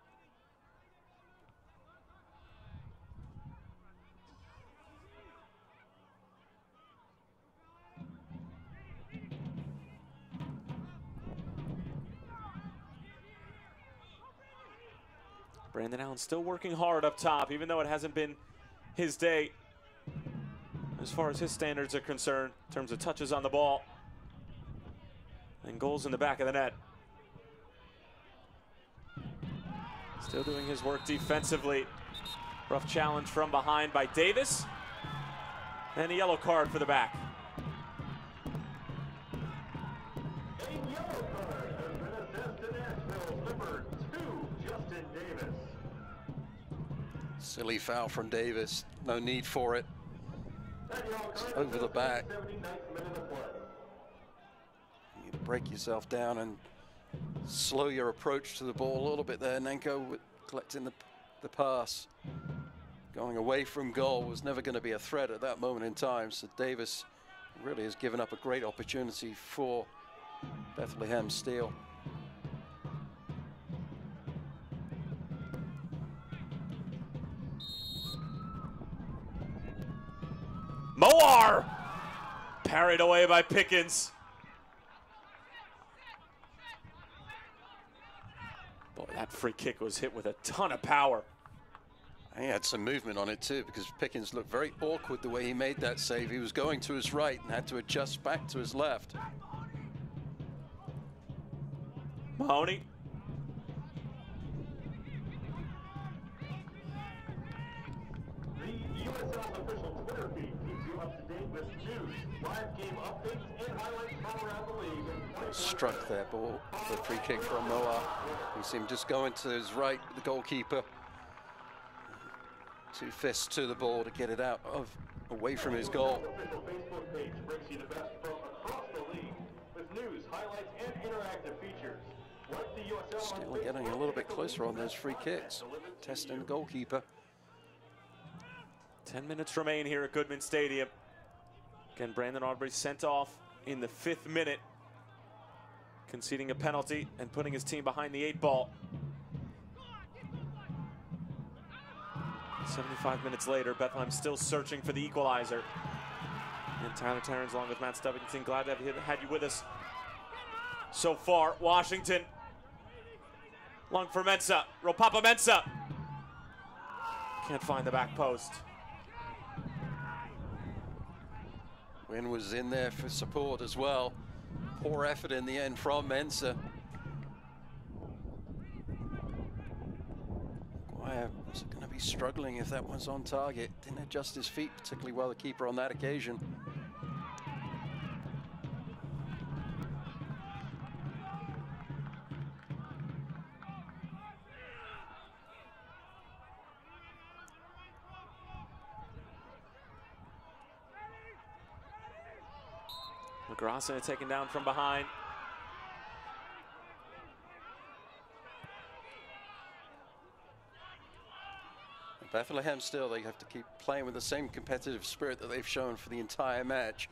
Brandon Allen still working hard up top, even though it hasn't been his day as far as his standards are concerned in terms of touches on the ball and goals in the back of the net. Still doing his work defensively. Rough challenge from behind by Davis. And a yellow card for the back. Silly foul from Davis. No need for it. It's over the back. You break yourself down and slow your approach to the ball a little bit there. Nenko collecting the pass. Going away from goal was never going to be a threat at that moment in time. So Davis really has given up a great opportunity for Bethlehem Steel. Moar! Parried away by Pickens. Boy, that free kick was hit with a ton of power. He had some movement on it too, because Pickens looked very awkward the way he made that save. He was going to his right and had to adjust back to his left. Mahoney. The USL's official Twitter feed keeps you up to date with news, live game updates, and highlights from around the league. Struck there ball, the free kick from Moa. You see him just going to his right, the goalkeeper. 2 fists to the ball to get it out of away from his goal. Official Facebook page brings you the best from across the league with news, highlights, and interactive features. Like the USL Still getting a little bit closer on those free kicks. Testing the goalkeeper. 10 minutes remain here at Goodman Stadium. Again, Brandon Aubrey sent off in the 5th minute, conceding a penalty and putting his team behind the 8 ball. 75 minutes later, Bethlehem still searching for the equalizer. And Tyler Terrence along with Matt Stubbington, glad to have had you with us so far. Washington, long for Mensah, Ropapa Mensah. Can't find the back post. Wynn was in there for support as well. Poor effort in the end from Mensah. Maguire was going to be struggling if that was on target. Didn't adjust his feet particularly well, the keeper, on that occasion. Grasa taken down from behind. Bethlehem still, they have to keep playing with the same competitive spirit that they've shown for the entire match.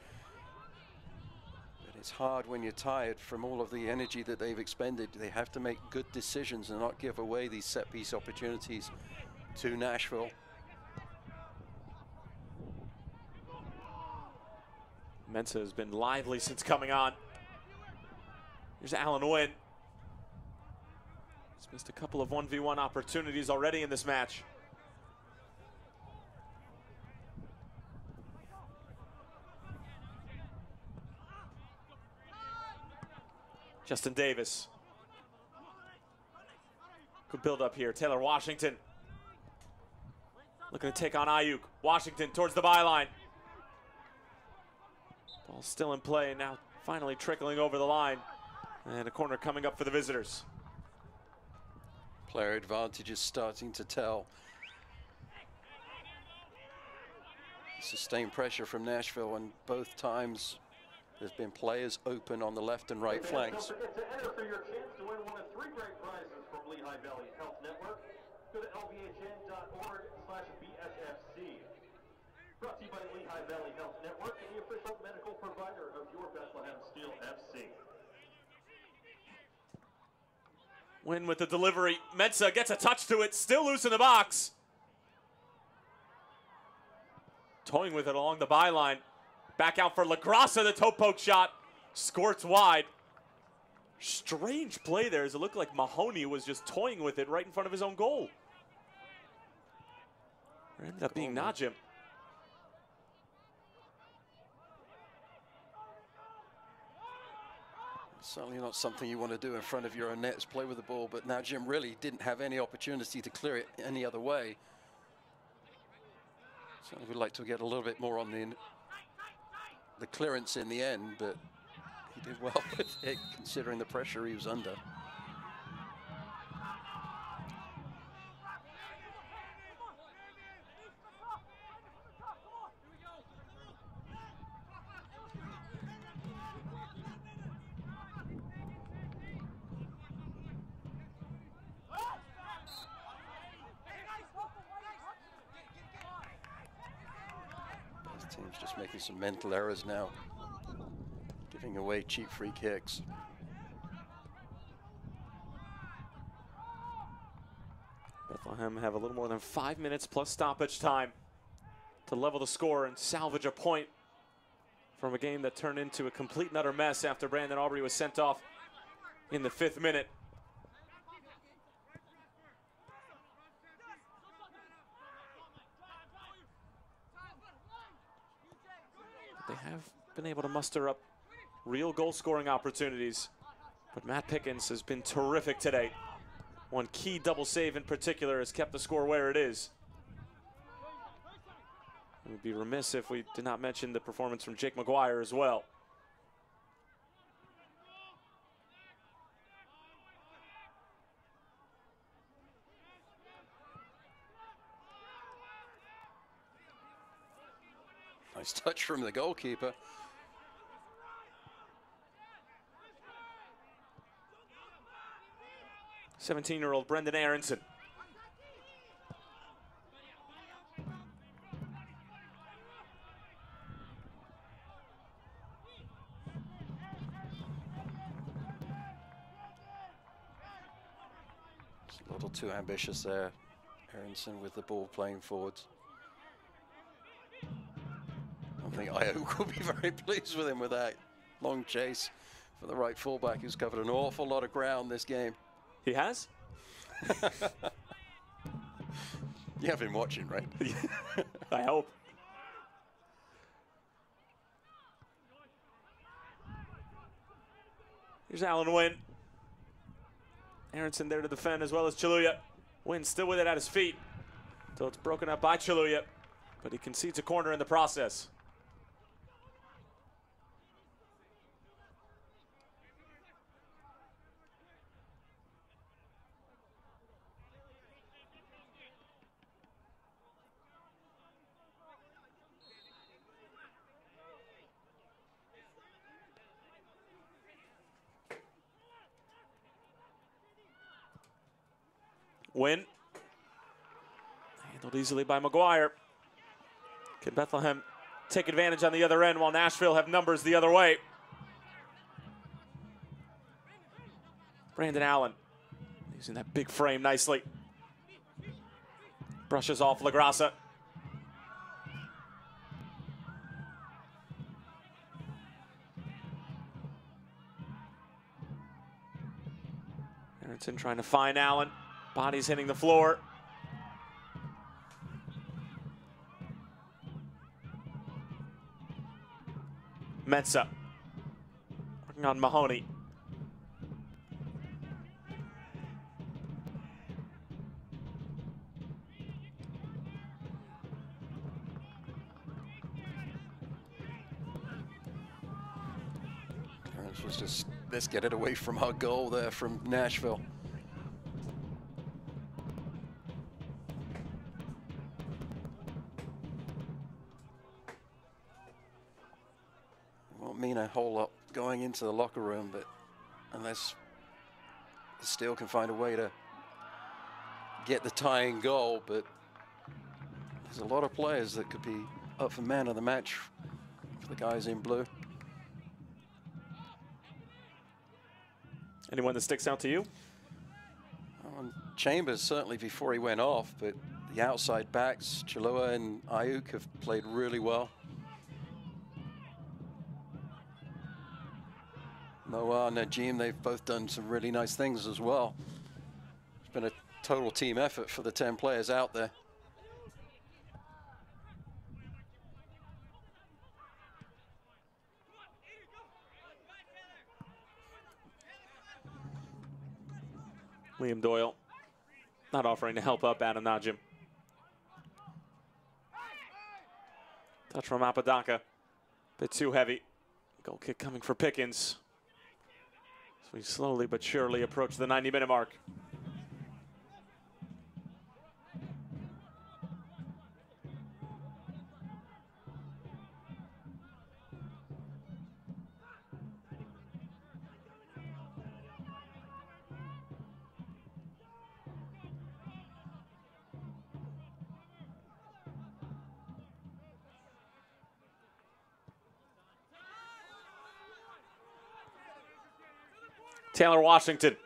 But It's hard when you're tired from all of the energy that they've expended. They have to make good decisions and not give away these set-piece opportunities to Nashville. Mensah has been lively since coming on. Here's Allen Wynn. He's missed a couple of 1v1 opportunities already in this match. Justin Davis. Good build up here. Taylor Washington looking to take on Ayuk. Washington towards the byline. Ball still in play, now finally trickling over the line. And a corner coming up for the visitors. Player advantage is starting to tell. Sustained pressure from Nashville, and both times there's been players open on the left and right flanks. Don't forget to enter for your chance to win one of 3 great prizes from Lehigh Valley Health Network. Go to lvhn.org/BSFC. Brought to you by Lehigh Valley Health Network and the official medical provider of your Bethlehem Steel FC. Win with the delivery. Mensah gets a touch to it, still loose in the box. Toying with it along the byline. Back out for LaGrassa, the toe poke shot. Squirts wide. Strange play there, as it looked like Mahoney was just toying with it right in front of his own goal. It ended up being Najim. Certainly not something you want to do in front of your own net, is play with the ball, but now Jim really didn't have any opportunity to clear it any other way. Certainly would like to get a little bit more on the clearance in the end, but he did well with it considering the pressure he was under. Team's just making some mental errors now, giving away cheap free kicks. Bethlehem have a little more than 5 minutes plus stoppage time to level the score and salvage a point from a game that turned into a complete and utter mess after Brandon Aubrey was sent off in the 5th minute. They have been able to muster up real goal-scoring opportunities, but Matt Pickens has been terrific today. One key double save in particular has kept the score where it is. It would be remiss if we did not mention the performance from Jake McGuire as well. Nice touch from the goalkeeper. '17-year-old Brendan Aronson. It's a little too ambitious there. Aronson with the ball playing forwards. I think Ayuk will be very pleased with him with that long chase for the right fullback, who's covered an awful lot of ground this game. He has? You have been watching, right? I hope. Here's Allen Wynn. Aronson there to defend, as well as Chaluya. Wynn still with it at his feet. So it's broken up by Chaluya, but he concedes a corner in the process. Wynn. Handled easily by McGuire. Can Bethlehem take advantage on the other end while Nashville have numbers the other way? Brandon Allen using that big frame nicely. Brushes off LaGrassa. Aronson trying to find Allen. Body's hitting the floor. Mensah working on Mahoney. It was just, let's get it away from our goal there from Nashville. Won't mean a whole lot going into the locker room, but unless the Steel can find a way to get the tying goal, but there's a lot of players that could be up for man of the match for the guys in blue. Anyone that sticks out to you? Chambers certainly before he went off, but the outside backs, Chalua and Ayuk, have played really well. Noah and Najim, they've both done some really nice things as well. It's been a total team effort for the 10 players out there. Liam Doyle not offering to help up Adam Najim. Touch from Apodaca. Bit too heavy. Goal kick coming for Pickens. So we slowly but surely approach the 90-minute mark. Taylor Washington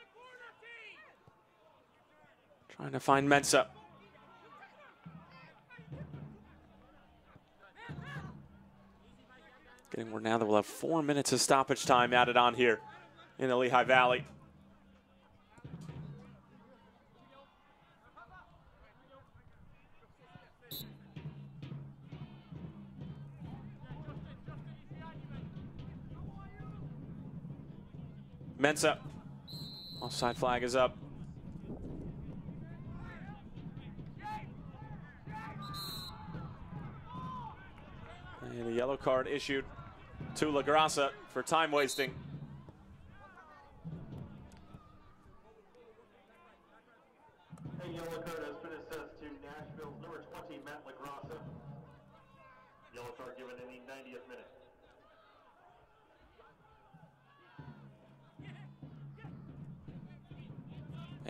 trying to find Mensah. Getting where now that we'll have 4 minutes of stoppage time added on here in the Lehigh Valley. Mensah, offside flag is up. And a yellow card issued to LaGrassa for time wasting. A yellow card has been assessed to Nashville's number 20, Matt LaGrassa. Yellow card given in the 90th minute.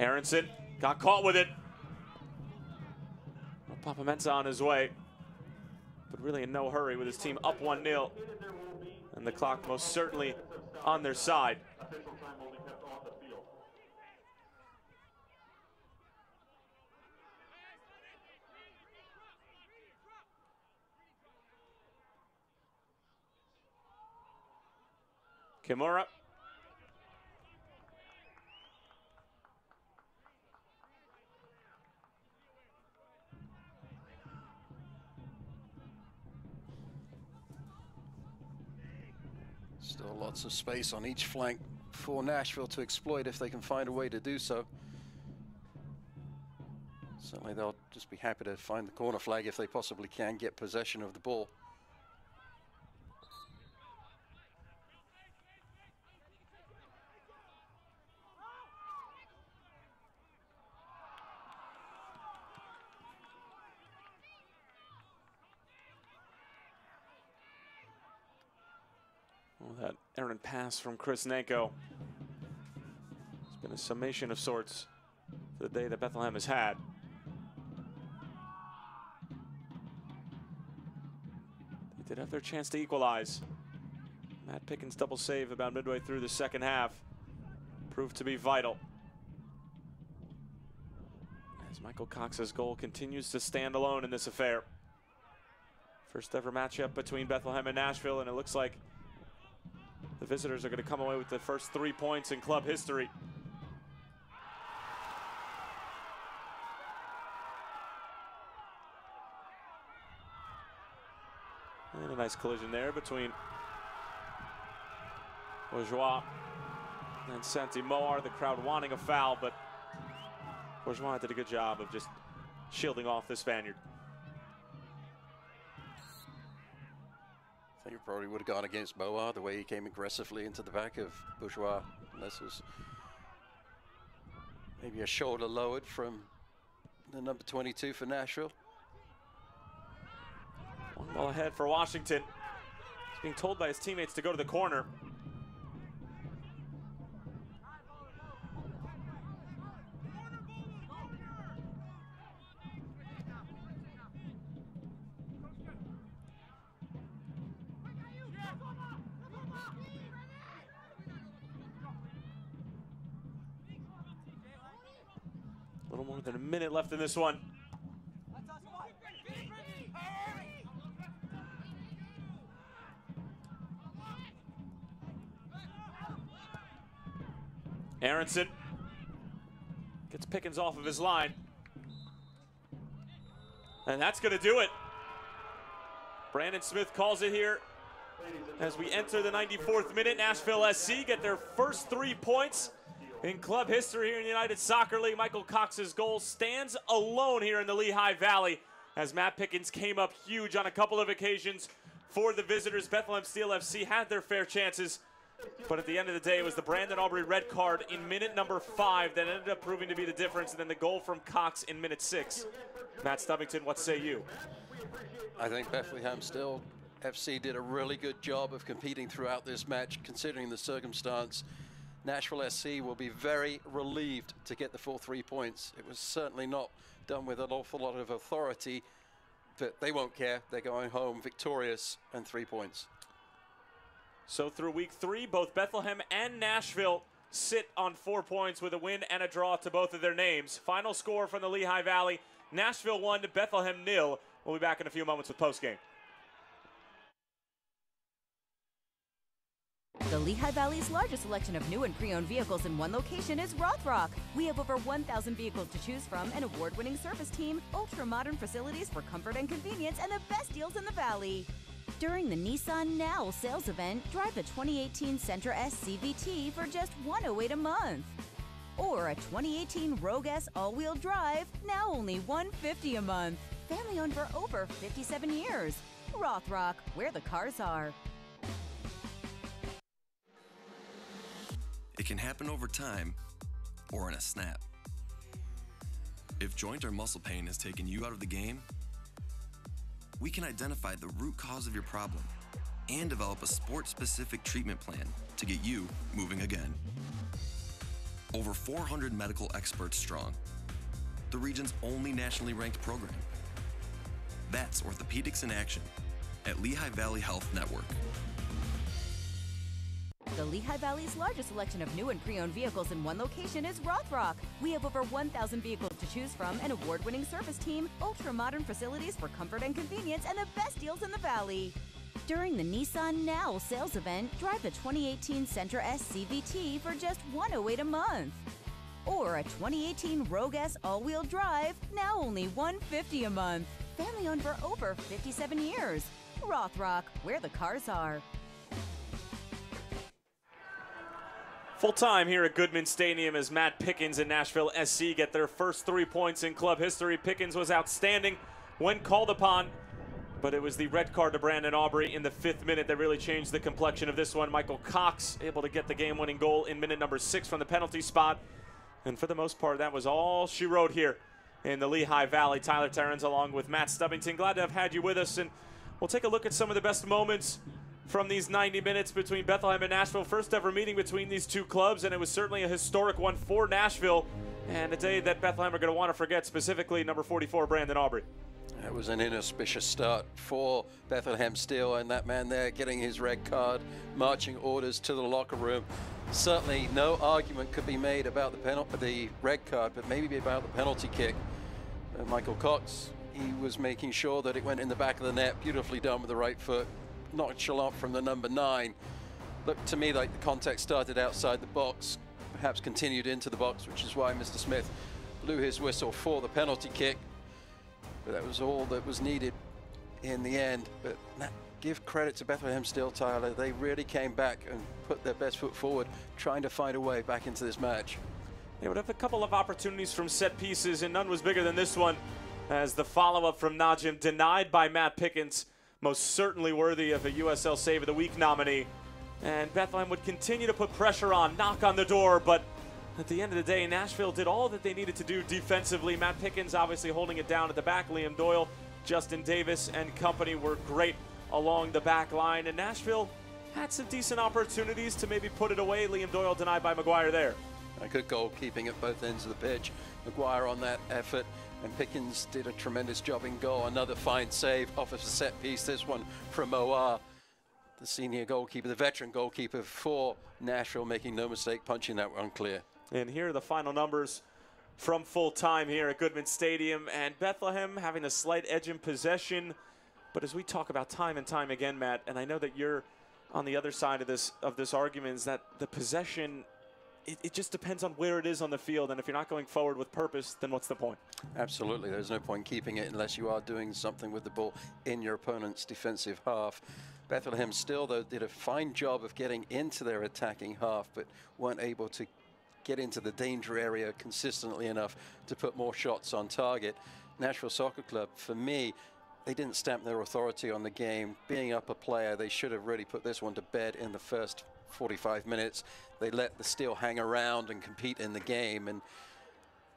Aronson got caught with it. Papa Mensah on his way, but really in no hurry with his team up 1-0. And the clock most certainly on their side. Official time will be kept on the field. Kimura. Still lots of space on each flank for Nashville to exploit if they can find a way to do so. Certainly they'll just be happy to find the corner flag if they possibly can get possession of the ball. Well, that errant pass from Chris Nanko. It's been a summation of sorts for the day that Bethlehem has had. They did have their chance to equalize. Matt Pickens double save about midway through the second half. proved to be vital. As Michael Cox's goal continues to stand alone in this affair. First ever matchup between Bethlehem and Nashville, and it looks like the visitors are going to come away with the first 3 points in club history. And a nice collision there between Bourgeois and Saint-Moar. The crowd wanting a foul, but Bourgeois did a good job of just shielding off the Spaniard. I think he probably would have gone against Moar the way he came aggressively into the back of Bourgeois. And this was maybe a shoulder lowered from the number 22 for Nashville. One ball ahead for Washington. He's being told by his teammates to go to the corner. A little more than a minute left in this one. Aronson gets Pickens off of his line. And that's going to do it. Brandon Smith calls it here as we enter the 94th minute. Nashville SC get their first 3 points in club history here in the United Soccer League. Michael Cox's goal stands alone here in the Lehigh Valley as Matt Pickens came up huge on a couple of occasions for the visitors. Bethlehem Steel FC had their fair chances, but at the end of the day, it was the Brandon Aubrey red card in minute number 5 that ended up proving to be the difference, and then the goal from Cox in minute 6. Matt Stubbington, what say you? I think Bethlehem Steel FC did a really good job of competing throughout this match, considering the circumstance. Nashville SC will be very relieved to get the full 3 points. It was certainly not done with an awful lot of authority, but they won't care. They're going home victorious and 3 points. So through week 3, both Bethlehem and Nashville sit on 4 points with a win and a draw to both of their names. Final score from the Lehigh Valley, Nashville 1, Bethlehem 0. We'll be back in a few moments with postgame. The Lehigh Valley's largest selection of new and pre-owned vehicles in one location is Rothrock. We have over 1,000 vehicles to choose from, an award-winning service team, ultra-modern facilities for comfort and convenience, and the best deals in the valley. During the Nissan Now sales event, drive the 2018 Sentra S CVT for just $108 a month. Or a 2018 Rogue S all-wheel drive, now only $150 a month. Family owned for over 57 years. Rothrock, where the cars are. It can happen over time or in a snap. If joint or muscle pain has taken you out of the game, we can identify the root cause of your problem and develop a sport-specific treatment plan to get you moving again. Over 400 medical experts strong, the region's only nationally ranked program. That's Orthopedics in Action at Lehigh Valley Health Network. The Lehigh Valley's largest selection of new and pre-owned vehicles in one location is Rothrock. We have over 1,000 vehicles to choose from, an award-winning service team, ultra-modern facilities for comfort and convenience, and the best deals in the valley. During the Nissan Now sales event, drive the 2018 Sentra S CVT for just $108 a month. Or a 2018 Rogue S all-wheel drive, now only $150 a month. Family owned for over 57 years. Rothrock, where the cars are. Full time here at Goodman Stadium as Matt Pickens and Nashville SC get their first 3 points in club history. Pickens was outstanding when called upon, but it was the red card to Brandon Aubrey in the 5th minute that really changed the complexion of this one. Michael Cox able to get the game-winning goal in minute number 6 from the penalty spot. And for the most part, that was all she wrote here in the Lehigh Valley. Tyler Terrens along with Matt Stubbington. Glad to have had you with us, and we'll take a look at some of the best moments from these 90 minutes between Bethlehem and Nashville. First ever meeting between these two clubs, and it was certainly a historic one for Nashville, and a day that Bethlehem are going to want to forget, specifically number 44, Brandon Aubrey. It was an inauspicious start for Bethlehem Steel, and that man there getting his red card, marching orders to the locker room. Certainly no argument could be made about the red card, but maybe about the penalty kick. Michael Cox, he was making sure that it went in the back of the net, beautifully done with the right foot, nonchalant from the number 9. Looked to me like the contact started outside the box, perhaps continued into the box, which is why Mr. Smith blew his whistle for the penalty kick. But that was all that was needed in the end. But give credit to Bethlehem still, Tyler. They really came back and put their best foot forward, trying to find a way back into this match. They would have a couple of opportunities from set pieces, and none was bigger than this one, as the follow-up from Najim denied by Matt Pickens, most certainly worthy of a USL Save of the Week nominee. And Bethlehem would continue to put pressure on, knock on the door, but at the end of the day, Nashville did all that they needed to do defensively. Matt Pickens obviously holding it down at the back. Liam Doyle, Justin Davis, and company were great along the back line, and Nashville had some decent opportunities to maybe put it away. Liam Doyle denied by McGuire there. A good goalkeeping at both ends of the pitch. McGuire on that effort, and Pickens did a tremendous job in goal. Another fine save off of a set piece, this one from Moar, the senior goalkeeper, the veteran goalkeeper for Nashville, making no mistake punching that one clear. And here are the final numbers from full time here at Goodman Stadium, and Bethlehem having a slight edge in possession. But as we talk about time and time again, Matt, and I know that you're on the other side of this argument, is that the possession, it just depends on where it is on the field, and if you're not going forward with purpose, then what's the point? Absolutely. There's no point keeping it unless you are doing something with the ball in your opponent's defensive half. Bethlehem still, though, did a fine job of getting into their attacking half, but weren't able to get into the danger area consistently enough to put more shots on target. Nashville Soccer Club, for me, they didn't stamp their authority on the game. Being up a player, they should have really put this one to bed in the first 45 minutes. They let the Steel hang around and compete in the game. And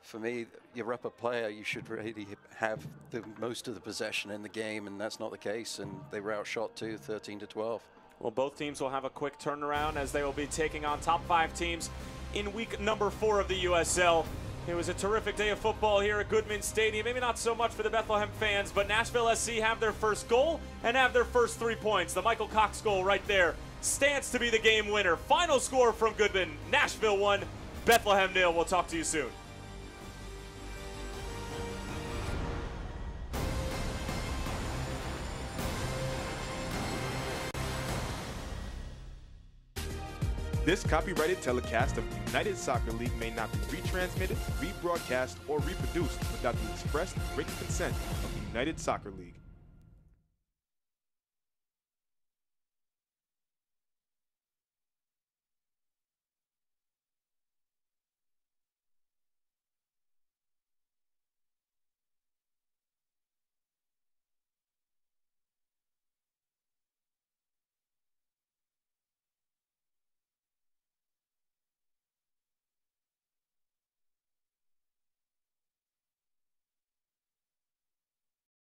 for me, you're up a player, you should really have the most of the possession in the game, and that's not the case. And they were outshot too, 13-12. Well, both teams will have a quick turnaround as they will be taking on top 5 teams in week number 4 of the USL. It was a terrific day of football here at Goodman Stadium. Maybe not so much for the Bethlehem fans, but Nashville SC have their first goal and have their first 3 points. The Michael Cox goal right there stands to be the game winner. Final score from Goodman, Nashville 1, Bethlehem 0. We'll talk to you soon. This copyrighted telecast of the United Soccer League may not be retransmitted, rebroadcast, or reproduced without the express written consent of the United Soccer League.